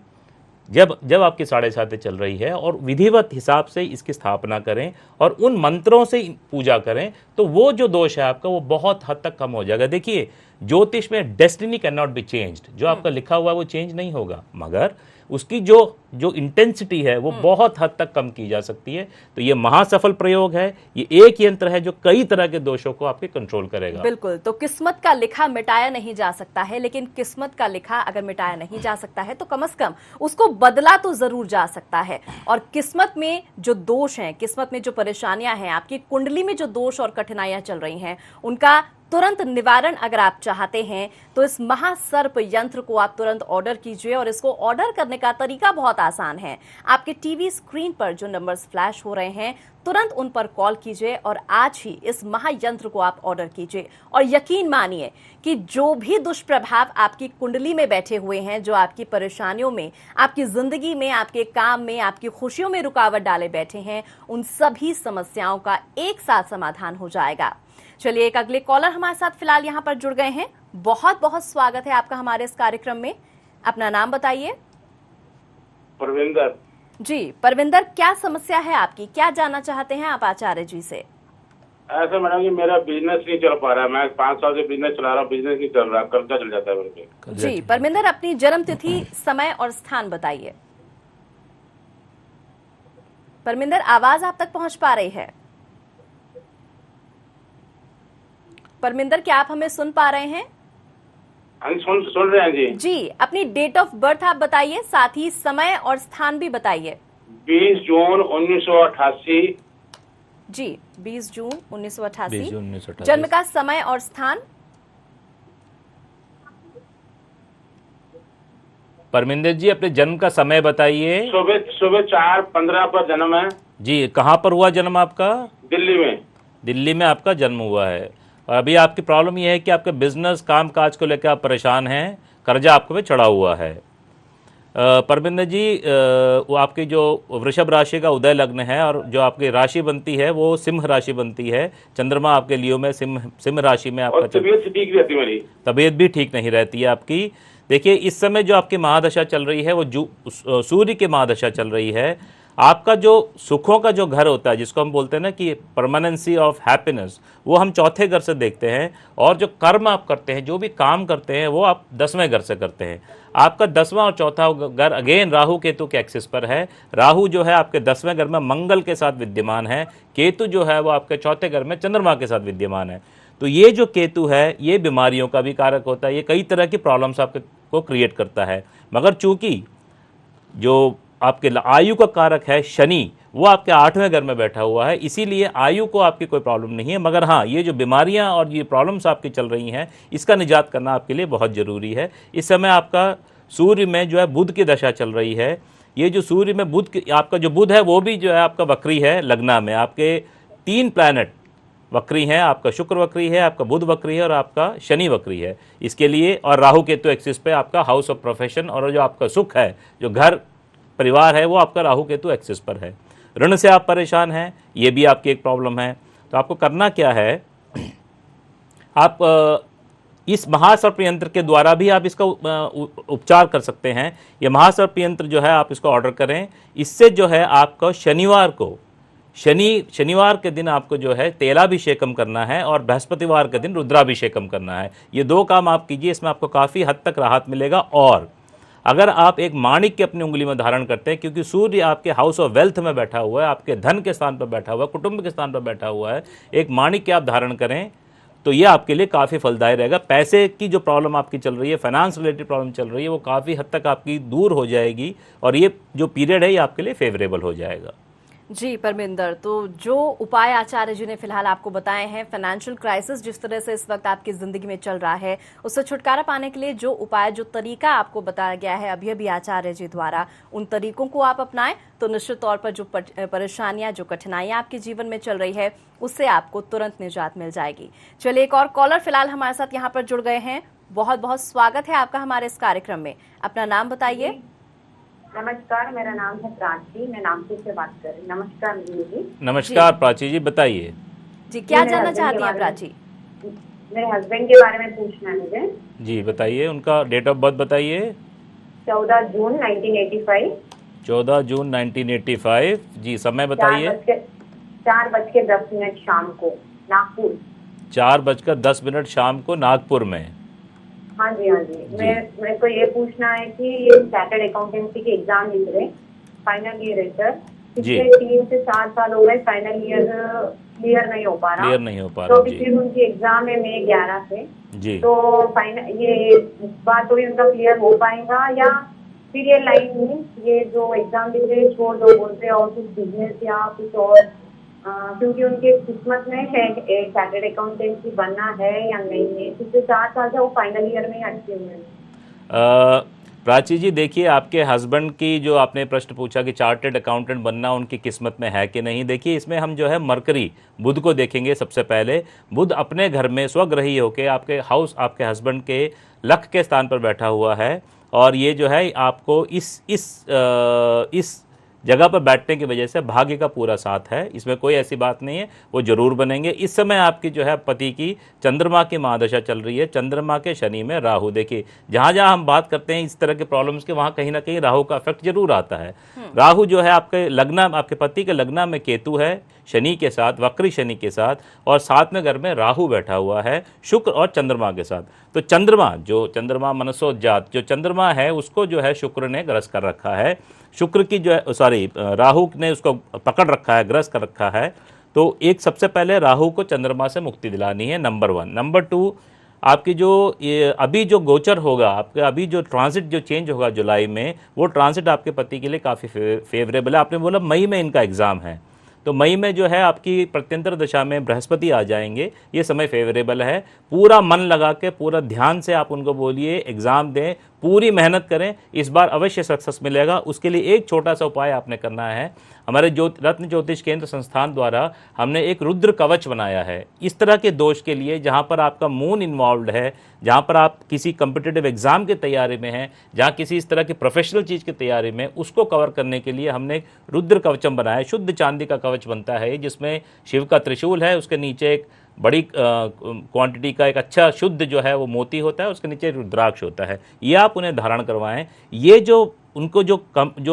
जब आपकी 7.5 चल रही है, और विधिवत हिसाब से इसकी स्थापना करें और उन मंत्रों से पूजा करें, तो वो जो दोष है आपका वो बहुत हद तक कम हो जाएगा। देखिए, ज्योतिष में destiny can not be changed, जो आपका लिखा हुआ है वो चेंज नहीं होगा, मगर उसकी जो इंटेंसिटी है वो बहुत हद तक कम की जा सकती है। तो ये महासफल प्रयोग है, ये एक यंत्र है जो कई तरह के दोषों को आपके कंट्रोल करेगा। बिल्कुल। तो किस्मत का लिखा मिटाया नहीं जा सकता है, लेकिन किस्मत का लिखा अगर मिटाया नहीं जा सकता है तो कम से कम उसको बदला तो जरूर जा सकता है। और किस्मत में जो दोष हैं, किस्मत में जो परेशानियां हैं, आपकी कुंडली में जो दोष और कठिनाइयां चल रही हैं, उनका तुरंत निवारण अगर आप चाहते हैं तो इस महासर्प यंत्र को आप तुरंत ऑर्डर कीजिए। और इसको ऑर्डर करने का तरीका बहुत आसान है। आपके टीवी स्क्रीन पर जो नंबर्स फ्लैश हो रहे हैं, तुरंत उन पर कॉल कीजिए और आज ही इस महायंत्र को आप ऑर्डर कीजिए। और यकीन मानिए कि जो भी दुष्प्रभाव आपकी कुंडली में बैठे हुए हैं, जो आपकी परेशानियों में, आपकी जिंदगी में, आपके काम में, आपकी खुशियों में रुकावट डाले बैठे हैं, उन सभी समस्याओं का एक साथ समाधान हो जाएगा। चलिए, एक अगले कॉलर हमारे साथ फिलहाल यहाँ पर जुड़ गए हैं। बहुत बहुत स्वागत है आपका हमारे इस कार्यक्रम में। अपना नाम बताइए। परविंदर जी परविंदर, क्या समस्या है आपकी, क्या जानना चाहते हैं आप आचार्य जी से? ऐसा मैडम कि मेरा बिजनेस नहीं चल पा रहा है। मैं 5 साल से बिजनेस चला रहा हूँ, बिजनेस नहीं चल रहा, कर्जा चल जाता है मेरे पे। जी परविंदर, अपनी जन्म तिथि, समय और स्थान बताइए। परविंदर, आवाज आप तक पहुंच पा रही है? परमिंदर, क्या आप हमें सुन पा रहे हैं? सुन रहे हैं जी। जी, अपनी डेट ऑफ बर्थ आप बताइए, साथ ही समय और स्थान भी बताइए। 20 जून 1988। जी, 20 जून 1988। जन्म का समय और स्थान? परमिंदर जी, अपने जन्म का समय बताइए। सुबह 4:15 पर जन्म है जी। कहाँ पर हुआ जन्म आपका? दिल्ली में। दिल्ली में आपका जन्म हुआ है। और अभी आपकी प्रॉब्लम यह है कि आपके बिजनेस काम काज को लेकर आप परेशान हैं, कर्जा आपके पे चढ़ा हुआ है। परमिंदर जी, वो आपकी जो वृषभ राशि का उदय लग्न है और जो आपकी राशि बनती है वो सिंह राशि बनती है। चंद्रमा आपके लियो में सिंह राशि में आपका तबीयत ठीक रहती है, मेरी तबीयत भी ठीक नहीं रहती है आपकी। देखिए, इस समय जो आपकी महादशा चल रही है वो सूर्य की महादशा चल रही है। आपका जो सुखों का जो घर होता है, जिसको हम बोलते हैं ना कि परमानेंसी ऑफ हैप्पीनेस, वो हम चौथे घर से देखते हैं। और जो कर्म आप करते हैं, जो भी काम करते हैं, वो आप 10वें घर से करते हैं। आपका 10वां और चौथा घर अगेन राहु केतु के एक्सिस पर है। राहु जो है आपके 10वें घर में मंगल के साथ विद्यमान है। केतु जो है वो आपके चौथे घर में चंद्रमा के साथ विद्यमान है। तो ये जो केतु है, ये बीमारियों का भी कारक होता है। ये कई तरह की प्रॉब्लम्स आपके को क्रिएट करता है। मगर चूंकि जो आपके आयु का कारक है शनि, वो आपके 8वें घर में बैठा हुआ है, इसीलिए आयु को आपकी कोई प्रॉब्लम नहीं है। मगर हाँ, ये जो बीमारियां और ये प्रॉब्लम्स आपकी चल रही हैं, इसका निजात करना आपके लिए बहुत ज़रूरी है। इस समय आपका सूर्य में जो है बुध की दशा चल रही है। ये जो सूर्य में आपका जो बुध है वो भी जो है आपका वक्री है लग्ना में। आपके 3 प्लैनेट वक्री हैं, आपका शुक्र वक्री है, आपका बुध वक्री है और आपका शनि वक्री है। इसके लिए और राहु केतु एक्सिस पे आपका हाउस ऑफ प्रोफेशन और जो आपका सुख है, जो घर परिवार है, वो आपका राहु केतु एक्सिस पर है। ऋण से आप परेशान हैं, ये भी आपकी एक प्रॉब्लम है। तो आपको करना क्या है, आप इस महासर्प यंत्र के द्वारा भी आप इसका उपचार कर सकते हैं। ये महासर्प यंत्र जो है आप इसको ऑर्डर करें। इससे जो है आपको शनिवार को शनिवार के दिन आपको जो है तेलाभिषेकम करना है और बृहस्पतिवार के दिन रुद्राभिषेकम करना है। ये 2 काम आप कीजिए, इसमें आपको काफ़ी हद तक राहत मिलेगा। और अगर आप एक माणिक्य अपनी उंगली में धारण करते हैं, क्योंकि सूर्य आपके हाउस ऑफ वेल्थ में बैठा हुआ है, आपके धन के स्थान पर बैठा हुआ है, कुटुंब के स्थान पर बैठा हुआ है, एक माणिक्य आप धारण करें तो ये आपके लिए काफ़ी फलदायी रहेगा। पैसे की जो प्रॉब्लम आपकी चल रही है, फाइनेंस रिलेटेड प्रॉब्लम चल रही है, वो काफ़ी हद तक आपकी दूर हो जाएगी और ये जो पीरियड है ये आपके लिए फेवरेबल हो जाएगा। जी परमिंदर, तो जो उपाय आचार्य जी ने फिलहाल आपको बताए हैं, फाइनेंशियल क्राइसिस जिस तरह से इस वक्त आपकी जिंदगी में चल रहा है, उससे छुटकारा पाने के लिए जो उपाय, जो तरीका आपको बताया गया है अभी अभी आचार्य जी द्वारा, उन तरीकों को आप अपनाएं तो निश्चित तौर पर जो परेशानियां, जो कठिनाइयां आपके जीवन में चल रही है, उससे आपको तुरंत निजात मिल जाएगी। चलिए, एक और कॉलर फिलहाल हमारे साथ यहाँ पर जुड़ गए हैं। बहुत बहुत स्वागत है आपका हमारे इस कार्यक्रम में। अपना नाम बताइए। नमस्कार, मेरा नाम है प्राची, मैं नागपुर से बात कर रही हूँ। नमस्कार जी। नमस्कार प्राची जी, बताइए जी, क्या जानना चाहती हैं प्राची? मेरे हस्बैंड के बारे में पूछना है मुझे। जी बताइए, उनका डेट ऑफ बर्थ बताइए। 14 जून 1985। 14 जून 1985। जी, समय बताइए। 4:10 शाम को नागपुर। 4:10 शाम को नागपुर में। हाँ जी, हाँ जी। मेरे को ये पूछना है कि ये चार्टर्ड अकाउंटेंसी के एग्जाम लिख रहे, फाइनल ईयर है सर। पिछले 3 से 4 साल हो गए, फाइनल ईयर क्लियर नहीं हो पा रहा। तो फिर उनकी एग्जाम है मई 11 से जी। तो फाइनल ये बात थोड़ी उनका क्लियर हो पाएगा या फिर ये लाइन में ये जो एग्जाम लिख रहे छोड़ दो बोलते और कुछ बिजनेस या कुछ और क्योंकि उनके किस्मत में है एक चार्टर्ड अकाउंटेंसी बनना है या नहीं है, पिछले 4 साल से वो फाइनल ईयर में ही अटके हुए हैं। प्राची जी देखिए, आपके हस्बैंड की जो आपने प्रश्न पूछा कि चार्टर्ड अकाउंटेंट बनना उनकी किस्मत में है कि नहीं, देखिए इसमें हम जो है मरकरी बुध को देखेंगे। सबसे पहले बुध अपने घर में स्वग्रही होकर आपके हाउस, आपके हस्बैंड के लक के स्थान पर बैठा हुआ है, और ये जो है आपको इस जगह पर बैठने की वजह से भाग्य का पूरा साथ है, इसमें कोई ऐसी बात नहीं है, वो जरूर बनेंगे। इस समय आपकी जो है पति की चंद्रमा की महादशा चल रही है, चंद्रमा के शनि में राहु। देखिए जहाँ जहाँ हम बात करते हैं इस तरह के प्रॉब्लम्स के, वहाँ कहीं ना कहीं राहु का इफेक्ट जरूर आता है। राहु जो है आपके लग्न, आपके पति के लग्न में केतु है शनि के साथ, वक्री शनि के साथ, और साथ में घर में राहु बैठा हुआ है शुक्र और चंद्रमा के साथ। तो चंद्रमा मनसोजात जो चंद्रमा है उसको जो है शुक्र ने ग्रस्त कर रखा है, शुक्र की जो है राहु ने उसको पकड़ रखा है, ग्रस्त कर रखा है। तो एक सबसे पहले राहु को चंद्रमा से मुक्ति दिलानी है, नंबर 1। नंबर 2, आपकी जो अभी जो गोचर होगा, आपके अभी जो ट्रांजिट जो चेंज होगा जुलाई में, वो ट्रांजिट आपके पति के लिए काफ़ी फेवरेबल है। आपने बोला मई में इनका एग्ज़ाम है, तो मई में जो है आपकी प्रत्यंतर दशा में बृहस्पति आ जाएंगे, ये समय फेवरेबल है। पूरा मन लगा के, पूरा ध्यान से आप उनको बोलिए एग्ज़ाम दें, पूरी मेहनत करें, इस बार अवश्य सक्सेस मिलेगा। उसके लिए एक छोटा सा उपाय आपने करना है। हमारे रत्न ज्योतिष केंद्र संस्थान द्वारा हमने एक रुद्र कवच बनाया है इस तरह के दोष के लिए, जहाँ पर आपका मून इन्वॉल्व है, जहाँ पर आप किसी कम्पिटिटिव एग्जाम की तैयारी में हैं, जहाँ किसी इस तरह की प्रोफेशनल चीज़ की तैयारी में, उसको कवर करने के लिए हमने एक रुद्र कवचम बनाया है। शुद्ध चांदी का कवच बनता है, जिसमें शिव का त्रिशूल है, उसके नीचे एक बड़ी क्वांटिटी का एक अच्छा शुद्ध जो है वो मोती होता है, उसके नीचे रुद्राक्ष होता है। ये आप उन्हें धारण करवाएं। ये जो उनको जो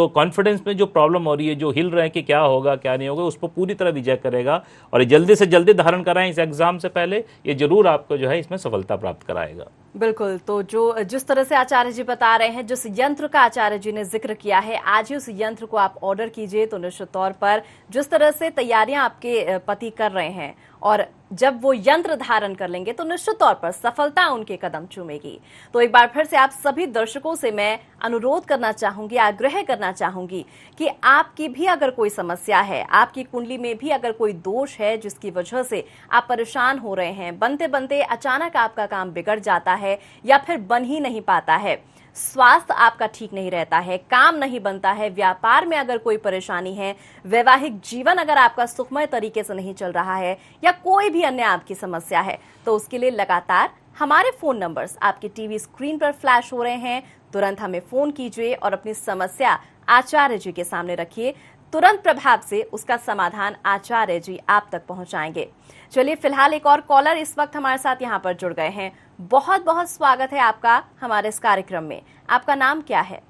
कॉन्फिडेंस में जो प्रॉब्लम हो रही है, जो हिल रहे हैं कि क्या होगा क्या नहीं होगा, उस पर पूरी तरह विजय करेगा। और ये जल्दी से जल्दी धारण कराएं इस एग्जाम से पहले, ये जरूर आपको जो है इसमें सफलता प्राप्त कराएगा। बिल्कुल। तो जिस तरह से आचार्य जी बता रहे हैं, जिस यंत्र का आचार्य जी ने जिक्र किया है, आज ही उस यंत्र को आप ऑर्डर कीजिए तो निश्चित तौर पर जिस तरह से तैयारियां आपके पति कर रहे हैं, और जब वो यंत्र धारण कर लेंगे तो निश्चित तौर पर सफलता उनके कदम चूमेगी। तो एक बार फिर से आप सभी दर्शकों से मैं अनुरोध करना चाहूंगी, आग्रह करना चाहूंगी कि आपकी भी अगर कोई समस्या है, आपकी कुंडली में भी अगर कोई दोष है जिसकी वजह से आप परेशान हो रहे हैं, बनते बनते अचानक आपका काम बिगड़ जाता है या फिर बन ही नहीं पाता है, स्वास्थ्य आपका ठीक नहीं रहता है, काम नहीं बनता है, व्यापार में अगर कोई परेशानी है, वैवाहिक जीवन अगर आपका सुखमय तरीके से नहीं चल रहा है, या कोई भी अन्य आपकी समस्या है, तो उसके लिए लगातार हमारे फोन नंबर्स आपकी टीवी स्क्रीन पर फ्लैश हो रहे हैं। तुरंत हमें फोन कीजिए और अपनी समस्या आचार्य जी के सामने रखिए। तुरंत प्रभाव से उसका समाधान आचार्य जी आप तक पहुंचाएंगे। चलिए फिलहाल एक और कॉलर इस वक्त हमारे साथ यहाँ पर जुड़ गए हैं। बहुत बहुत स्वागत है आपका हमारे इस कार्यक्रम में। आपका नाम क्या है?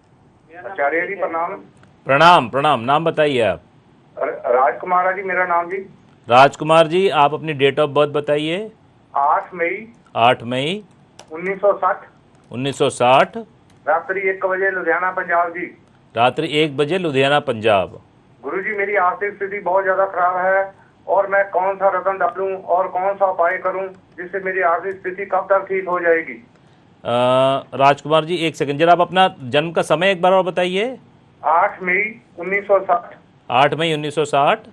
आचार्य जी प्रणाम। प्रणाम प्रणाम। नाम बताइए आप। राजकुमार जी मेरा नाम जी। राजकुमार जी, आप अपनी डेट ऑफ बर्थ बताइए। 8 मई 1960। 1960। रात्रि 1 बजे लुधियाना पंजाब जी। रात्रि 1 बजे लुधियाना पंजाब। गुरुजी मेरी आर्थिक स्थिति बहुत ज्यादा खराब है, और मैं कौन सा रत्न डालूं और कौन सा उपाय करूं जिससे मेरी आर्थिक स्थिति कब तक ठीक हो जाएगी? राजकुमार जी एक सेकंड, जरा आप अपना जन्म का समय एक बार और बताइए। 8 मई 1960। 8 मई 1960।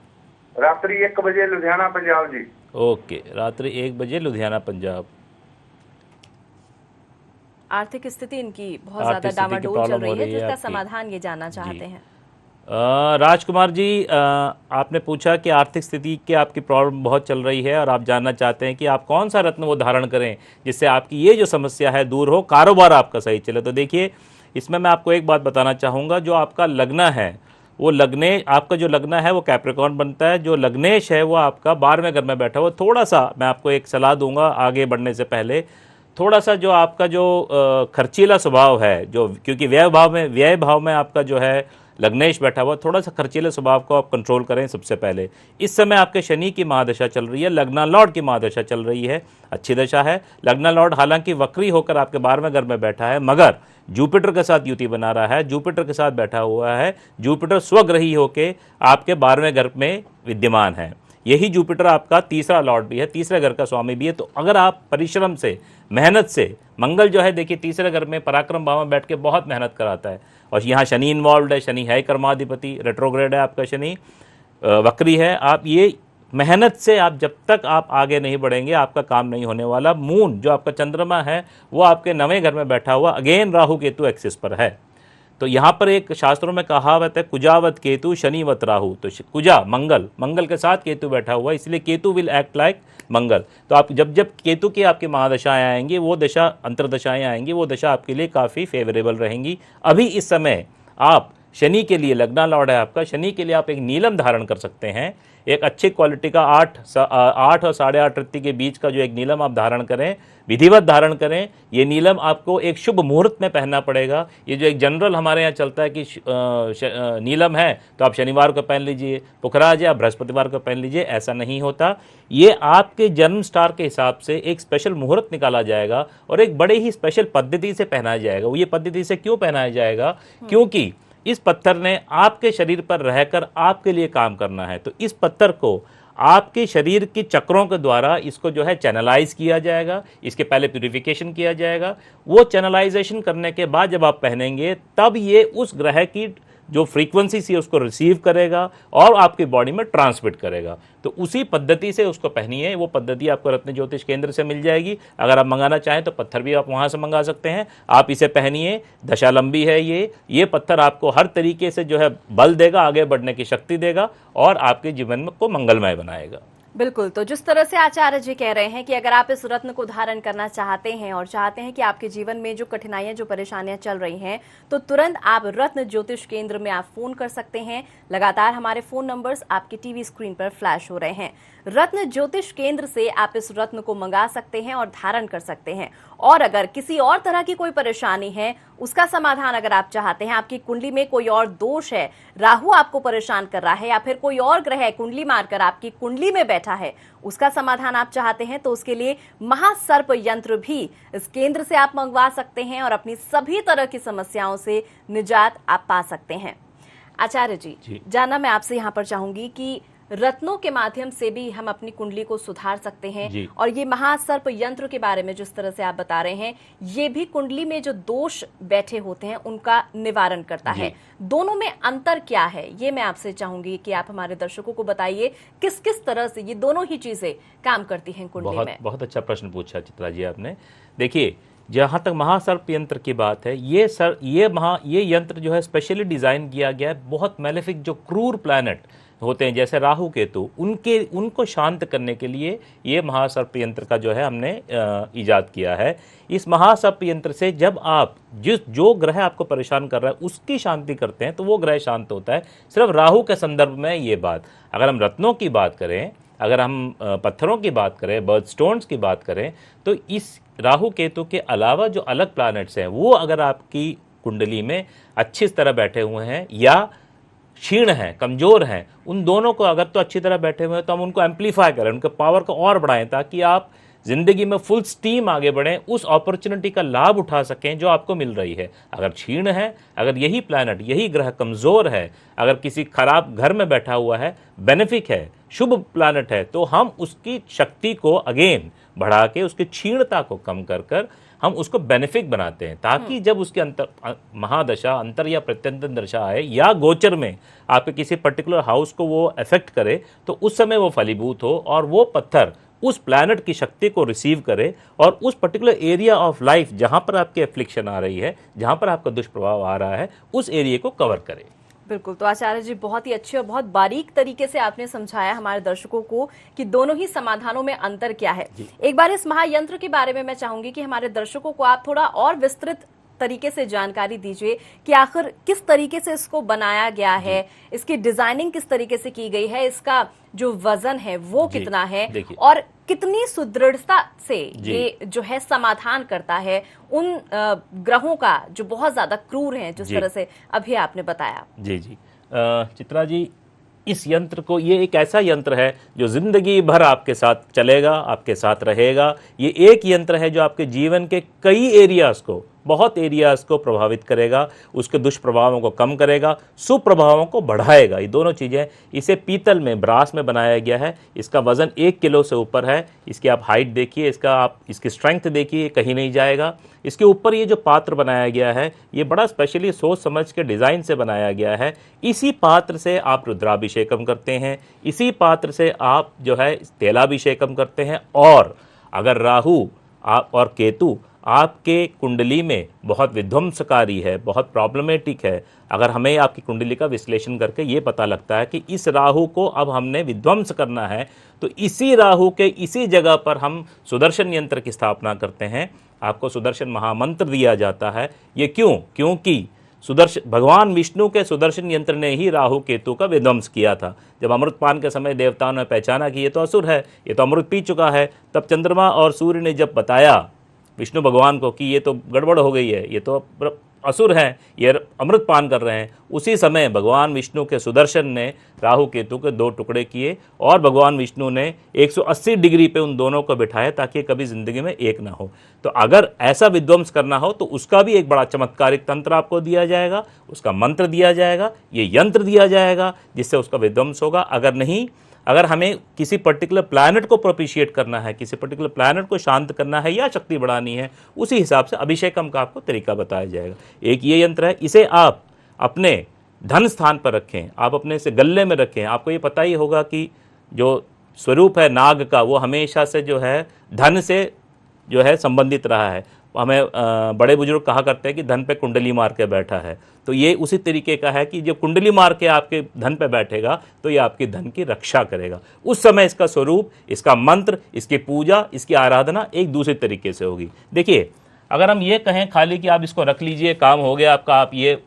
रात्रि 1 बजे लुधियाना पंजाब जी। ओके, रात्रि 1 बजे लुधियाना पंजाब। आर्थिक स्थिति इनकी बहुत ज्यादा डामाडोल चल रही है, जिसका समाधान ये जानना चाहते हैं। राजकुमार जी, आपने पूछा कि आर्थिक स्थिति की आपकी प्रॉब्लम बहुत चल रही है और आप जानना चाहते हैं कि आप कौन सा रत्न वो धारण करें जिससे आपकी ये जो समस्या है दूर हो, कारोबार आपका सही चले। तो देखिए इसमें मैं आपको एक बात बताना चाहूँगा, जो आपका लग्न है वो आपका जो लग्न है वो कैप्रिकॉर्न बनता है। जो लग्नेश है वो आपका 12वें घर में बैठा हुआ। थोड़ा सा मैं आपको एक सलाह दूंगा आगे बढ़ने से पहले, थोड़ा सा जो आपका जो खर्चीला स्वभाव है, जो क्योंकि व्यय भाव में आपका जो है लग्नेश बैठा हुआ, थोड़ा सा खर्चीले स्वभाव को आप कंट्रोल करें सबसे पहले। इस समय आपके शनि की महादशा चल रही है, लग्ना लॉर्ड की महादशा चल रही है, अच्छी दशा है। लग्ना लॉर्ड हालांकि वक्री होकर आपके 12वें घर में बैठा है, मगर जुपिटर के साथ युति बना रहा है, जुपिटर के साथ बैठा हुआ है। जुपिटर स्वग्रही होकर आपके 12वें घर में विद्यमान है। यही जुपिटर आपका तीसरा लॉर्ड भी है, तीसरे घर का स्वामी भी है। तो अगर आप परिश्रम से, मेहनत से, मंगल जो है देखिए तीसरे घर में पराक्रम भाव में बैठ के बहुत मेहनत कराता है, और यहाँ शनि इन्वॉल्व है। शनि है कर्माधिपति, रेट्रोग्रेड है आपका शनि, वक्री है। आप ये मेहनत से आप जब तक आप आगे नहीं बढ़ेंगे आपका काम नहीं होने वाला। मून जो आपका चंद्रमा है वो आपके 9वें घर में बैठा हुआ, अगेन राहु केतु एक्सिस पर है। तो यहाँ पर एक शास्त्रों में कहावत है, कुजावत केतु शनिवत राहु। तो कुजा मंगल के साथ केतु बैठा हुआ है, इसलिए केतु विल एक्ट लाइक मंगल। तो आप जब जब केतु की आपकी महादशाएं आएंगी, वो दशा अंतर्दशाएं आएंगी, वो दशा आपके लिए काफ़ी फेवरेबल रहेंगी। अभी इस समय आप शनि के लिए, लग्ना लॉर्ड है आपका, शनि के लिए आप एक नीलम धारण कर सकते हैं। एक अच्छी क्वालिटी का 8 और 8.5 रत्ती के बीच का जो एक नीलम आप धारण करें, विधिवत धारण करें। ये नीलम आपको एक शुभ मुहूर्त में पहनना पड़ेगा। ये जो एक जनरल हमारे यहाँ चलता है कि नीलम है तो आप शनिवार को पहन लीजिए, पुखराज या बृहस्पतिवार को पहन लीजिए, ऐसा नहीं होता। ये आपके जन्म स्टार के हिसाब से एक स्पेशल मुहूर्त निकाला जाएगा और एक बड़े ही स्पेशल पद्धति से पहनाया जाएगा। वो ये पद्धति से क्यों पहनाया जाएगा? क्योंकि इस पत्थर ने आपके शरीर पर रहकर आपके लिए काम करना है। तो इस पत्थर को आपके शरीर की चक्रों के द्वारा इसको जो है चैनलाइज किया जाएगा, इसके पहले प्यूरिफिकेशन किया जाएगा। वो चैनलाइजेशन करने के बाद जब आप पहनेंगे तब ये उस ग्रह की जो फ्रीक्वेंसी से उसको रिसीव करेगा और आपकी बॉडी में ट्रांसमिट करेगा। तो उसी पद्धति से उसको पहनिए। वो पद्धति आपको रत्न ज्योतिष केंद्र से मिल जाएगी। अगर आप मंगाना चाहें तो पत्थर भी आप वहाँ से मंगा सकते हैं। आप इसे पहनिए, दशा लंबी है ये पत्थर आपको हर तरीके से जो है बल देगा, आगे बढ़ने की शक्ति देगा और आपके जीवन को मंगलमय बनाएगा। बिल्कुल। तो जिस तरह से आचार्य जी कह रहे हैं कि अगर आप इस रत्न को धारण करना चाहते हैं और चाहते हैं कि आपके जीवन में जो कठिनाइयां, जो परेशानियां चल रही हैं, तो तुरंत आप रत्न ज्योतिष केंद्र में आप फोन कर सकते हैं। लगातार हमारे फोन नंबर्स आपकी टीवी स्क्रीन पर फ्लैश हो रहे हैं। रत्न ज्योतिष केंद्र से आप इस रत्न को मंगा सकते हैं और धारण कर सकते हैं। और अगर किसी और तरह की कोई परेशानी है, उसका समाधान अगर आप चाहते हैं, आपकी कुंडली में कोई और दोष है, राहु आपको परेशान कर रहा है या फिर कोई और ग्रह कुंडली मारकर आपकी कुंडली में बैठा है, उसका समाधान आप चाहते हैं, तो उसके लिए महासर्प यंत्र भी इस केंद्र से आप मंगवा सकते हैं और अपनी सभी तरह की समस्याओं से निजात आप पा सकते हैं। आचार्य जी, जानना मैं आपसे यहाँ पर चाहूंगी कि रत्नों के माध्यम से भी हम अपनी कुंडली को सुधार सकते हैं, और ये महासर्प यंत्र के बारे में जिस तरह से आप बता रहे हैं, ये भी कुंडली में जो दोष बैठे होते हैं उनका निवारण करता है। दोनों में अंतर क्या है, ये मैं आपसे चाहूंगी कि आप हमारे दर्शकों को बताइए किस किस तरह से ये दोनों ही चीजें काम करती हैं कुंडली में। बहुत अच्छा प्रश्न पूछा चित्रा जी आपने। देखिए, जहाँ तक महासर्प यंत्र की बात है, ये यंत्र जो है स्पेशली डिजाइन किया गया है। बहुत मेलेफिक जो क्रूर प्लैनेट होते हैं जैसे राहु केतु, उनको शांत करने के लिए ये महासर्प यंत्र का जो है हमने इजाद किया है। इस महासर्प यंत्र से जब आप जो ग्रह आपको परेशान कर रहा है उसकी शांति करते हैं तो वो ग्रह शांत होता है। सिर्फ राहु के संदर्भ में ये बात। अगर हम रत्नों की बात करें, अगर हम पत्थरों की बात करें, बर्थ स्टोन्स की बात करें, तो इस राहु केतु के अलावा जो अलग प्लैनेट्स हैं वो अगर आपकी कुंडली में अच्छी तरह बैठे हुए हैं या क्षीण हैं, कमज़ोर हैं, उन दोनों को अगर तो अच्छी तरह बैठे हुए हैं तो हम उनको एम्पलीफाई करें, उनके पावर को और बढ़ाएं ताकि आप ज़िंदगी में फुल स्टीम आगे बढ़ें, उस अपॉर्चुनिटी का लाभ उठा सकें जो आपको मिल रही है। अगर क्षीण है, अगर यही प्लैनेट, यही ग्रह कमज़ोर है, अगर किसी खराब घर में बैठा हुआ है, बेनिफिक है, शुभ प्लैनेट है, तो हम उसकी शक्ति को अगेन बढ़ा के उसकी क्षीणता को कम कर हम उसको बेनिफिक बनाते हैं, ताकि जब उसके महादशा, अंतर या प्रत्यंतर दशा आए या गोचर में आपके किसी पर्टिकुलर हाउस को वो अफेक्ट करे तो उस समय वो फलीभूत हो और वो पत्थर उस प्लैनेट की शक्ति को रिसीव करे और उस पर्टिकुलर एरिया ऑफ लाइफ जहाँ पर आपकी एफ्लिक्शन आ रही है, जहाँ पर आपका दुष्प्रभाव आ रहा है, उस एरिया को कवर करे। बिल्कुल। तो आचार्य जी, बहुत ही अच्छे और बहुत बारीक तरीके से आपने समझाया हमारे दर्शकों को कि दोनों ही समाधानों में अंतर क्या है। एक बार इस महायंत्र के बारे में मैं चाहूंगी कि हमारे दर्शकों को आप थोड़ा और विस्तृत तरीके से जानकारी दीजिए कि आखिर किस तरीके से इसको बनाया गया है, इसकी डिजाइनिंग किस तरीके से की गई है, इसका जो वजन है वो कितना है और कितनी सुदृढ़ता से ये जो है समाधान करता है उन ग्रहों का जो बहुत ज्यादा क्रूर हैं, जिस तरह से अभी आपने बताया। जी चित्रा जी, इस यंत्र को, ये एक ऐसा यंत्र है जो जिंदगी भर आपके साथ चलेगा, आपके साथ रहेगा। ये एक यंत्र है जो आपके जीवन के कई एरियाज को बहुत एरियाज़ को प्रभावित करेगा, उसके दुष्प्रभावों को कम करेगा, सुप्रभावों को बढ़ाएगा। ये दोनों चीज़ें, इसे पीतल में, ब्रास में बनाया गया है। इसका वज़न 1 किलो से ऊपर है। इसकी आप हाइट देखिए, इसकी स्ट्रेंथ देखिए, कहीं नहीं जाएगा। इसके ऊपर ये जो पात्र बनाया गया है, ये बड़ा स्पेशली सोच समझ के डिज़ाइन से बनाया गया है। इसी पात्र से आप रुद्राभिषेकम करते हैं, इसी पात्र से आप जो है तेलाभिषेकम करते हैं। और अगर राहु और केतु आपके कुंडली में बहुत विध्वंसकारी है, बहुत प्रॉब्लमेटिक है, अगर हमें आपकी कुंडली का विश्लेषण करके ये पता लगता है कि इस राहु को अब हमने विध्वंस करना है, तो इसी राहु के इसी जगह पर हम सुदर्शन यंत्र की स्थापना करते हैं। आपको सुदर्शन महामंत्र दिया जाता है। ये क्यों? क्योंकि भगवान विष्णु के सुदर्शन यंत्र ने ही राहु केतु का विध्वंस किया था। जब अमृतपान के समय देवताओं ने पहचाना कि ये तो असुर है, ये तो अमृत पी चुका है, तब चंद्रमा और सूर्य ने जब बताया विष्णु भगवान को कि ये तो गड़बड़ हो गई है, ये तो असुर हैं, ये अमृत पान कर रहे हैं, उसी समय भगवान विष्णु के सुदर्शन ने राहु केतु के 2 टुकड़े किए और भगवान विष्णु ने 180 डिग्री पे उन दोनों को बिठाया ताकि कभी ज़िंदगी में एक ना हो। तो अगर ऐसा विध्वंस करना हो तो उसका भी एक बड़ा चमत्कारिक तंत्र आपको दिया जाएगा, उसका मंत्र दिया जाएगा, ये यंत्र दिया जाएगा जिससे उसका विध्वंस होगा। अगर नहीं, अगर हमें किसी पर्टिकुलर प्लैनेट को प्रोपिशिएट करना है, किसी पर्टिकुलर प्लैनेट को शांत करना है या शक्ति बढ़ानी है, उसी हिसाब से अभिषेकम का आपको तरीका बताया जाएगा। एक ये यंत्र है, इसे आप अपने धन स्थान पर रखें, आप अपने से गले में रखें। आपको ये पता ही होगा कि जो स्वरूप है नाग का, वो हमेशा से जो है धन से जो है संबंधित रहा है। हमें बड़े बुजुर्ग कहा करते हैं कि धन पे कुंडली मार के बैठा है, तो ये उसी तरीके का है कि जब कुंडली मार के आपके धन पे बैठेगा तो ये आपकी धन की रक्षा करेगा। उस समय इसका स्वरूप, इसका मंत्र, इसकी पूजा, इसकी आराधना एक दूसरे तरीके से होगी। देखिए, अगर हम ये कहें खाली कि आप इसको रख लीजिए, काम हो गया आपका, आप ये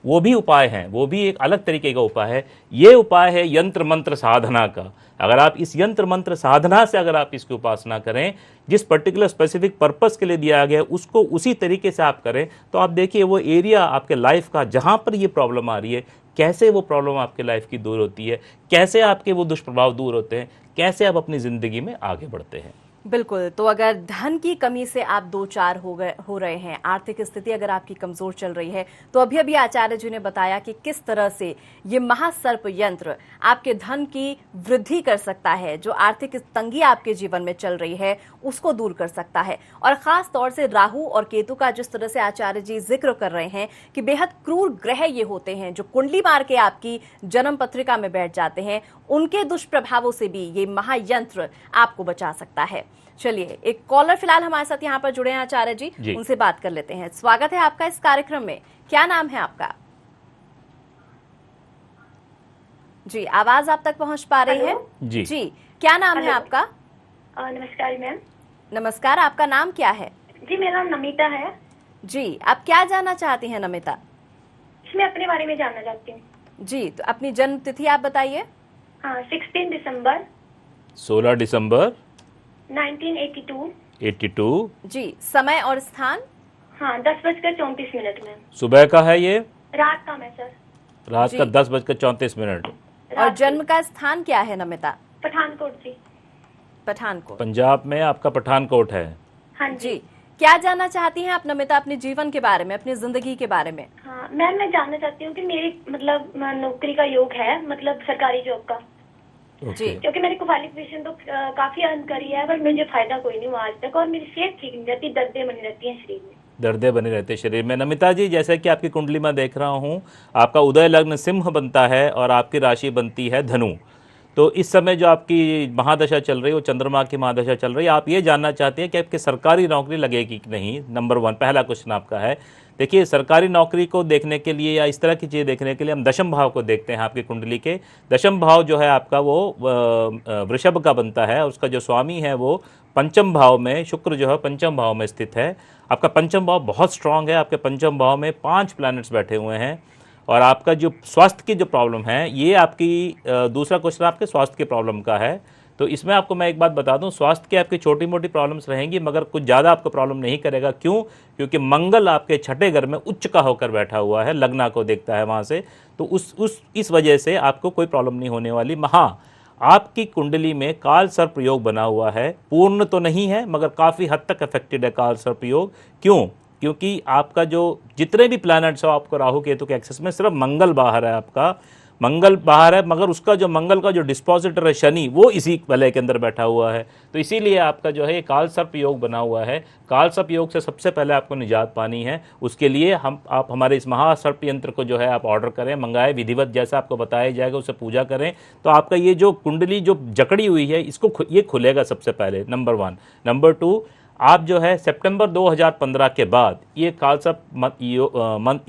वो भी उपाय हैं, वो भी एक अलग तरीके का उपाय है। ये उपाय है यंत्र मंत्र साधना का। अगर आप इस यंत्र मंत्र साधना से अगर आप इसकी उपासना करें, जिस पर्टिकुलर स्पेसिफिक पर्पस के लिए दिया गया है उसको उसी तरीके से आप करें, तो आप देखिए वो एरिया आपके लाइफ का जहाँ पर ये प्रॉब्लम आ रही है, कैसे वो प्रॉब्लम आपके लाइफ की दूर होती है, कैसे आपके वो दुष्प्रभाव दूर होते हैं, कैसे आप अपनी ज़िंदगी में आगे बढ़ते हैं। बिल्कुल। तो अगर धन की कमी से आप 2-4 हो रहे हैं, आर्थिक स्थिति अगर आपकी कमजोर चल रही है, तो अभी आचार्य जी ने बताया कि किस तरह से ये महासर्प यंत्र आपके धन की वृद्धि कर सकता है, जो आर्थिक तंगी आपके जीवन में चल रही है उसको दूर कर सकता है। और खास तौर से राहु और केतु का जिस तरह से आचार्य जी जिक्र कर रहे हैं कि बेहद क्रूर ग्रह ये होते हैं जो कुंडली मार के आपकी जन्म पत्रिका में बैठ जाते हैं, उनके दुष्प्रभावों से भी ये महायंत्र आपको बचा सकता है। चलिए, एक कॉलर फिलहाल हमारे साथ यहाँ पर जुड़े हैं आचार्य जी, उनसे बात कर लेते हैं। स्वागत है आपका इस कार्यक्रम में। क्या नाम है आपका? जी, आवाज आप तक पहुंच पा रही है? जी, क्या नाम है आपका? नमस्कार मैम। नमस्कार, आपका नाम क्या है? जी, मेरा नाम नमिता है। जी, आप क्या जानना चाहती हैं नमिता? मैं अपने बारे में जानना चाहती हूँ। जी, तो अपनी जन्म तिथि आप बताइए। हाँ, 16 दिसंबर 16 दिसंबर 1982। जी, समय और स्थान? हाँ, 10:34 में। सुबह का है ये? रात का है सर। रात का 10:34। और जन्म का स्थान क्या है नमिता? पठानकोट जी। पठानकोट, पंजाब में आपका पठानकोट है। हाँ जी। क्या जानना चाहती हैं आप नमिता अपने जीवन के बारे में, अपनी जिंदगी के बारे में? हाँ मैम, मैं जानना चाहती हूँ कि मेरी मतलब नौकरी का योग है, मतलब सरकारी जॉब का। जी, क्योंकि मैंने क्वालिफिकेशन तो काफी अर्न करी है, पर मुझे फायदा कोई नहीं हुआ आज तक, और मेरी सेहत ठीक नहीं रहती, दर्दें बनी रहती हैं शरीर में। दर्दें बने रहते शरीर में। नमिता जी, जैसे कि आपकी कुंडली में देख रहा हूँ, आपका उदय लग्न सिंह बनता है और आपकी राशि बनती है धनु। तो इस समय जो आपकी महादशा चल रही है वो चंद्रमा की महादशा चल रही है। आप ये जानना चाहते हैं कि आपकी सरकारी नौकरी लगेगी कि नहीं। नंबर 1 पहला क्वेश्चन आपका है। देखिए, सरकारी नौकरी को देखने के लिए या इस तरह की चीज़ देखने के लिए हम दशम भाव को देखते हैं। आपकी कुंडली के दशम भाव जो है आपका वो वृषभ का बनता है, और उसका जो स्वामी है वो पंचम भाव में, शुक्र जो है पंचम भाव में स्थित है। आपका पंचम भाव बहुत स्ट्रांग है। आपके पंचम भाव में 5 प्लैनेट्स बैठे हुए हैं। और आपका जो स्वास्थ्य की जो प्रॉब्लम है, ये आपकी दूसरा क्वेश्चन आपके स्वास्थ्य की प्रॉब्लम का है। तो इसमें आपको मैं एक बात बता दूं, स्वास्थ्य की आपकी छोटी मोटी प्रॉब्लम्स रहेंगी, मगर कुछ ज़्यादा आपको प्रॉब्लम नहीं करेगा। क्यों? क्योंकि मंगल आपके छठे घर में उच्च का होकर बैठा हुआ है, लग्ना को देखता है वहाँ से। तो इस वजह से आपको कोई प्रॉब्लम नहीं होने वाली। हाँ, आपकी कुंडली में काल सर्प योग बना हुआ है। पूर्ण तो नहीं है, मगर काफ़ी हद तक अफेक्टेड है काल सर्प योग। क्यों? क्योंकि आपका जो जितने भी प्लैनेट्स हो आपको राहु केतु के एक्सेस में, सिर्फ मंगल बाहर है, आपका मंगल बाहर है, मगर उसका जो मंगल का जो डिस्पोजिटर है शनि, वो इसी वलय के अंदर बैठा हुआ है। तो इसीलिए आपका जो है ये काल सर्प योग बना हुआ है। काल सर्प योग से सबसे पहले आपको निजात पानी है। उसके लिए आप हमारे इस महासर्प यंत्र को जो है आप ऑर्डर करें, मंगाएं, विधिवत जैसा आपको बताया जाएगा उसे पूजा करें। तो आपका ये जो कुंडली जो जकड़ी हुई है इसको ये खुलेगा सबसे पहले, नंबर 1। नंबर 2, आप जो है सितंबर 2015 के बाद ये कालसर्प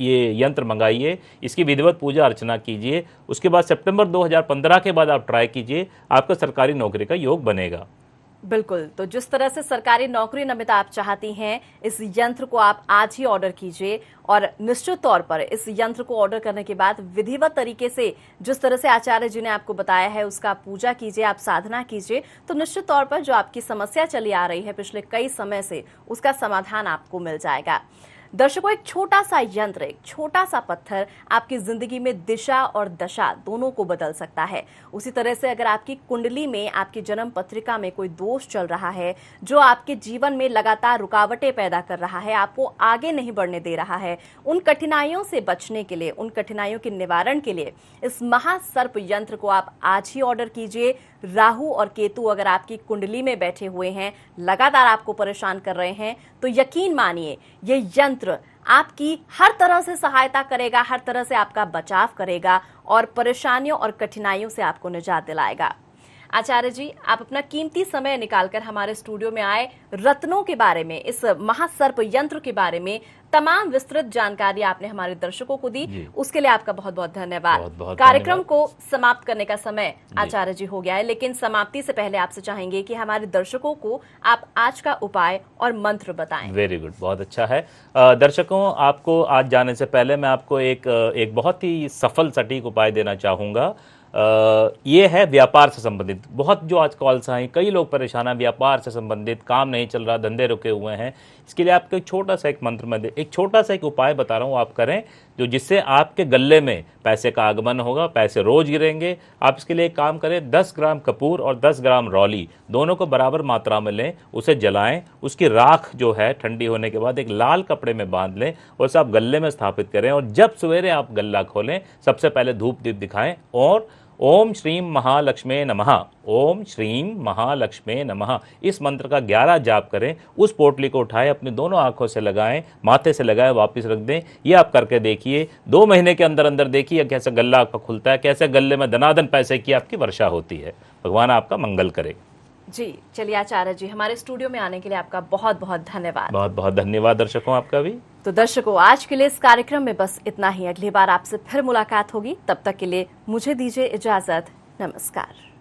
ये यंत्र मंगाइए, इसकी विधिवत पूजा अर्चना कीजिए। उसके बाद सितंबर 2015 के बाद आप ट्राई कीजिए, आपका सरकारी नौकरी का योग बनेगा। बिल्कुल, तो जिस तरह से सरकारी नौकरी नमिता आप चाहती हैं, इस यंत्र को आप आज ही ऑर्डर कीजिए और निश्चित तौर पर इस यंत्र को ऑर्डर करने के बाद विधिवत तरीके से जिस तरह से आचार्य जी ने आपको बताया है उसका पूजा कीजिए, आप साधना कीजिए, तो निश्चित तौर पर जो आपकी समस्या चली आ रही है पिछले कई समय से, उसका समाधान आपको मिल जाएगा। दर्शकों, एक छोटा सा यंत्र, एक छोटा सा पत्थर आपकी जिंदगी में दिशा और दशा दोनों को बदल सकता है। उसी तरह से अगर आपकी कुंडली में, आपकी जन्म पत्रिका में कोई दोष चल रहा है जो आपके जीवन में लगातार रुकावटें पैदा कर रहा है, आपको आगे नहीं बढ़ने दे रहा है, उन कठिनाइयों से बचने के लिए, उन कठिनाइयों के निवारण के लिए इस महासर्प यंत्र को आप आज ही ऑर्डर कीजिए। राहु और केतु अगर आपकी कुंडली में बैठे हुए हैं, लगातार आपको परेशान कर रहे हैं, तो यकीन मानिए ये यंत्र आपकी हर तरह से सहायता करेगा, हर तरह से आपका बचाव करेगा और परेशानियों और कठिनाइयों से आपको निजात दिलाएगा। आचार्य जी, आप अपना कीमती समय निकालकर हमारे स्टूडियो में आए, रत्नों के बारे में, इस महासर्प यंत्र के बारे में तमाम विस्तृत जानकारी आपने हमारे दर्शकों को दी, उसके लिए आपका बहुत बहुत धन्यवाद। कार्यक्रम को समाप्त करने का समय आचार्य जी हो गया है, लेकिन समाप्ति से पहले आपसे चाहेंगे कि हमारे दर्शकों को आप आज का उपाय और मंत्र बताएं। वेरी गुड, बहुत अच्छा है। दर्शकों, आपको आज जाने से पहले मैं आपको एक बहुत ही सफल सटीक उपाय देना चाहूँगा। ये है व्यापार से संबंधित। बहुत जो आज कॉल्स आई, कई लोग परेशान हैं, व्यापार से संबंधित, काम नहीं चल रहा, धंधे रुके हुए हैं। इसके लिए आपको एक छोटा सा एक मंत्र में एक छोटा सा एक उपाय बता रहा हूँ, आप करें, जो जिससे आपके गले में पैसे का आगमन होगा, पैसे रोज गिरेंगे। आप इसके लिए एक काम करें, 10 ग्राम कपूर और 10 ग्राम रौली दोनों को बराबर मात्रा में लें, उसे जलाएं, उसकी राख जो है ठंडी होने के बाद एक लाल कपड़े में बांध लें और उसे आप गले में स्थापित करें। और जब सवेरे आप गल्ला खोलें, सबसे पहले धूप दीप दिखाएं और ओम श्रीम महालक्ष्मी नमः, ओम श्रीम महालक्ष्मी नमः, इस मंत्र का 11 जाप करें। उस पोटली को उठाएं, अपनी दोनों आंखों से लगाएं, माथे से लगाएं, वापस रख दें। ये आप करके देखिए, 2 महीने के अंदर अंदर देखिए कैसे गल्ला आपका खुलता है, कैसे गले में धनाधन पैसे की आपकी वर्षा होती है। भगवान आपका मंगल करे। जी, चलिए आचार्य जी, हमारे स्टूडियो में आने के लिए आपका बहुत बहुत धन्यवाद। बहुत बहुत धन्यवाद दर्शकों, आपका भी। तो दर्शकों, आज के लिए इस कार्यक्रम में बस इतना ही। अगली बार आपसे फिर मुलाकात होगी, तब तक के लिए मुझे दीजिए इजाजत। नमस्कार।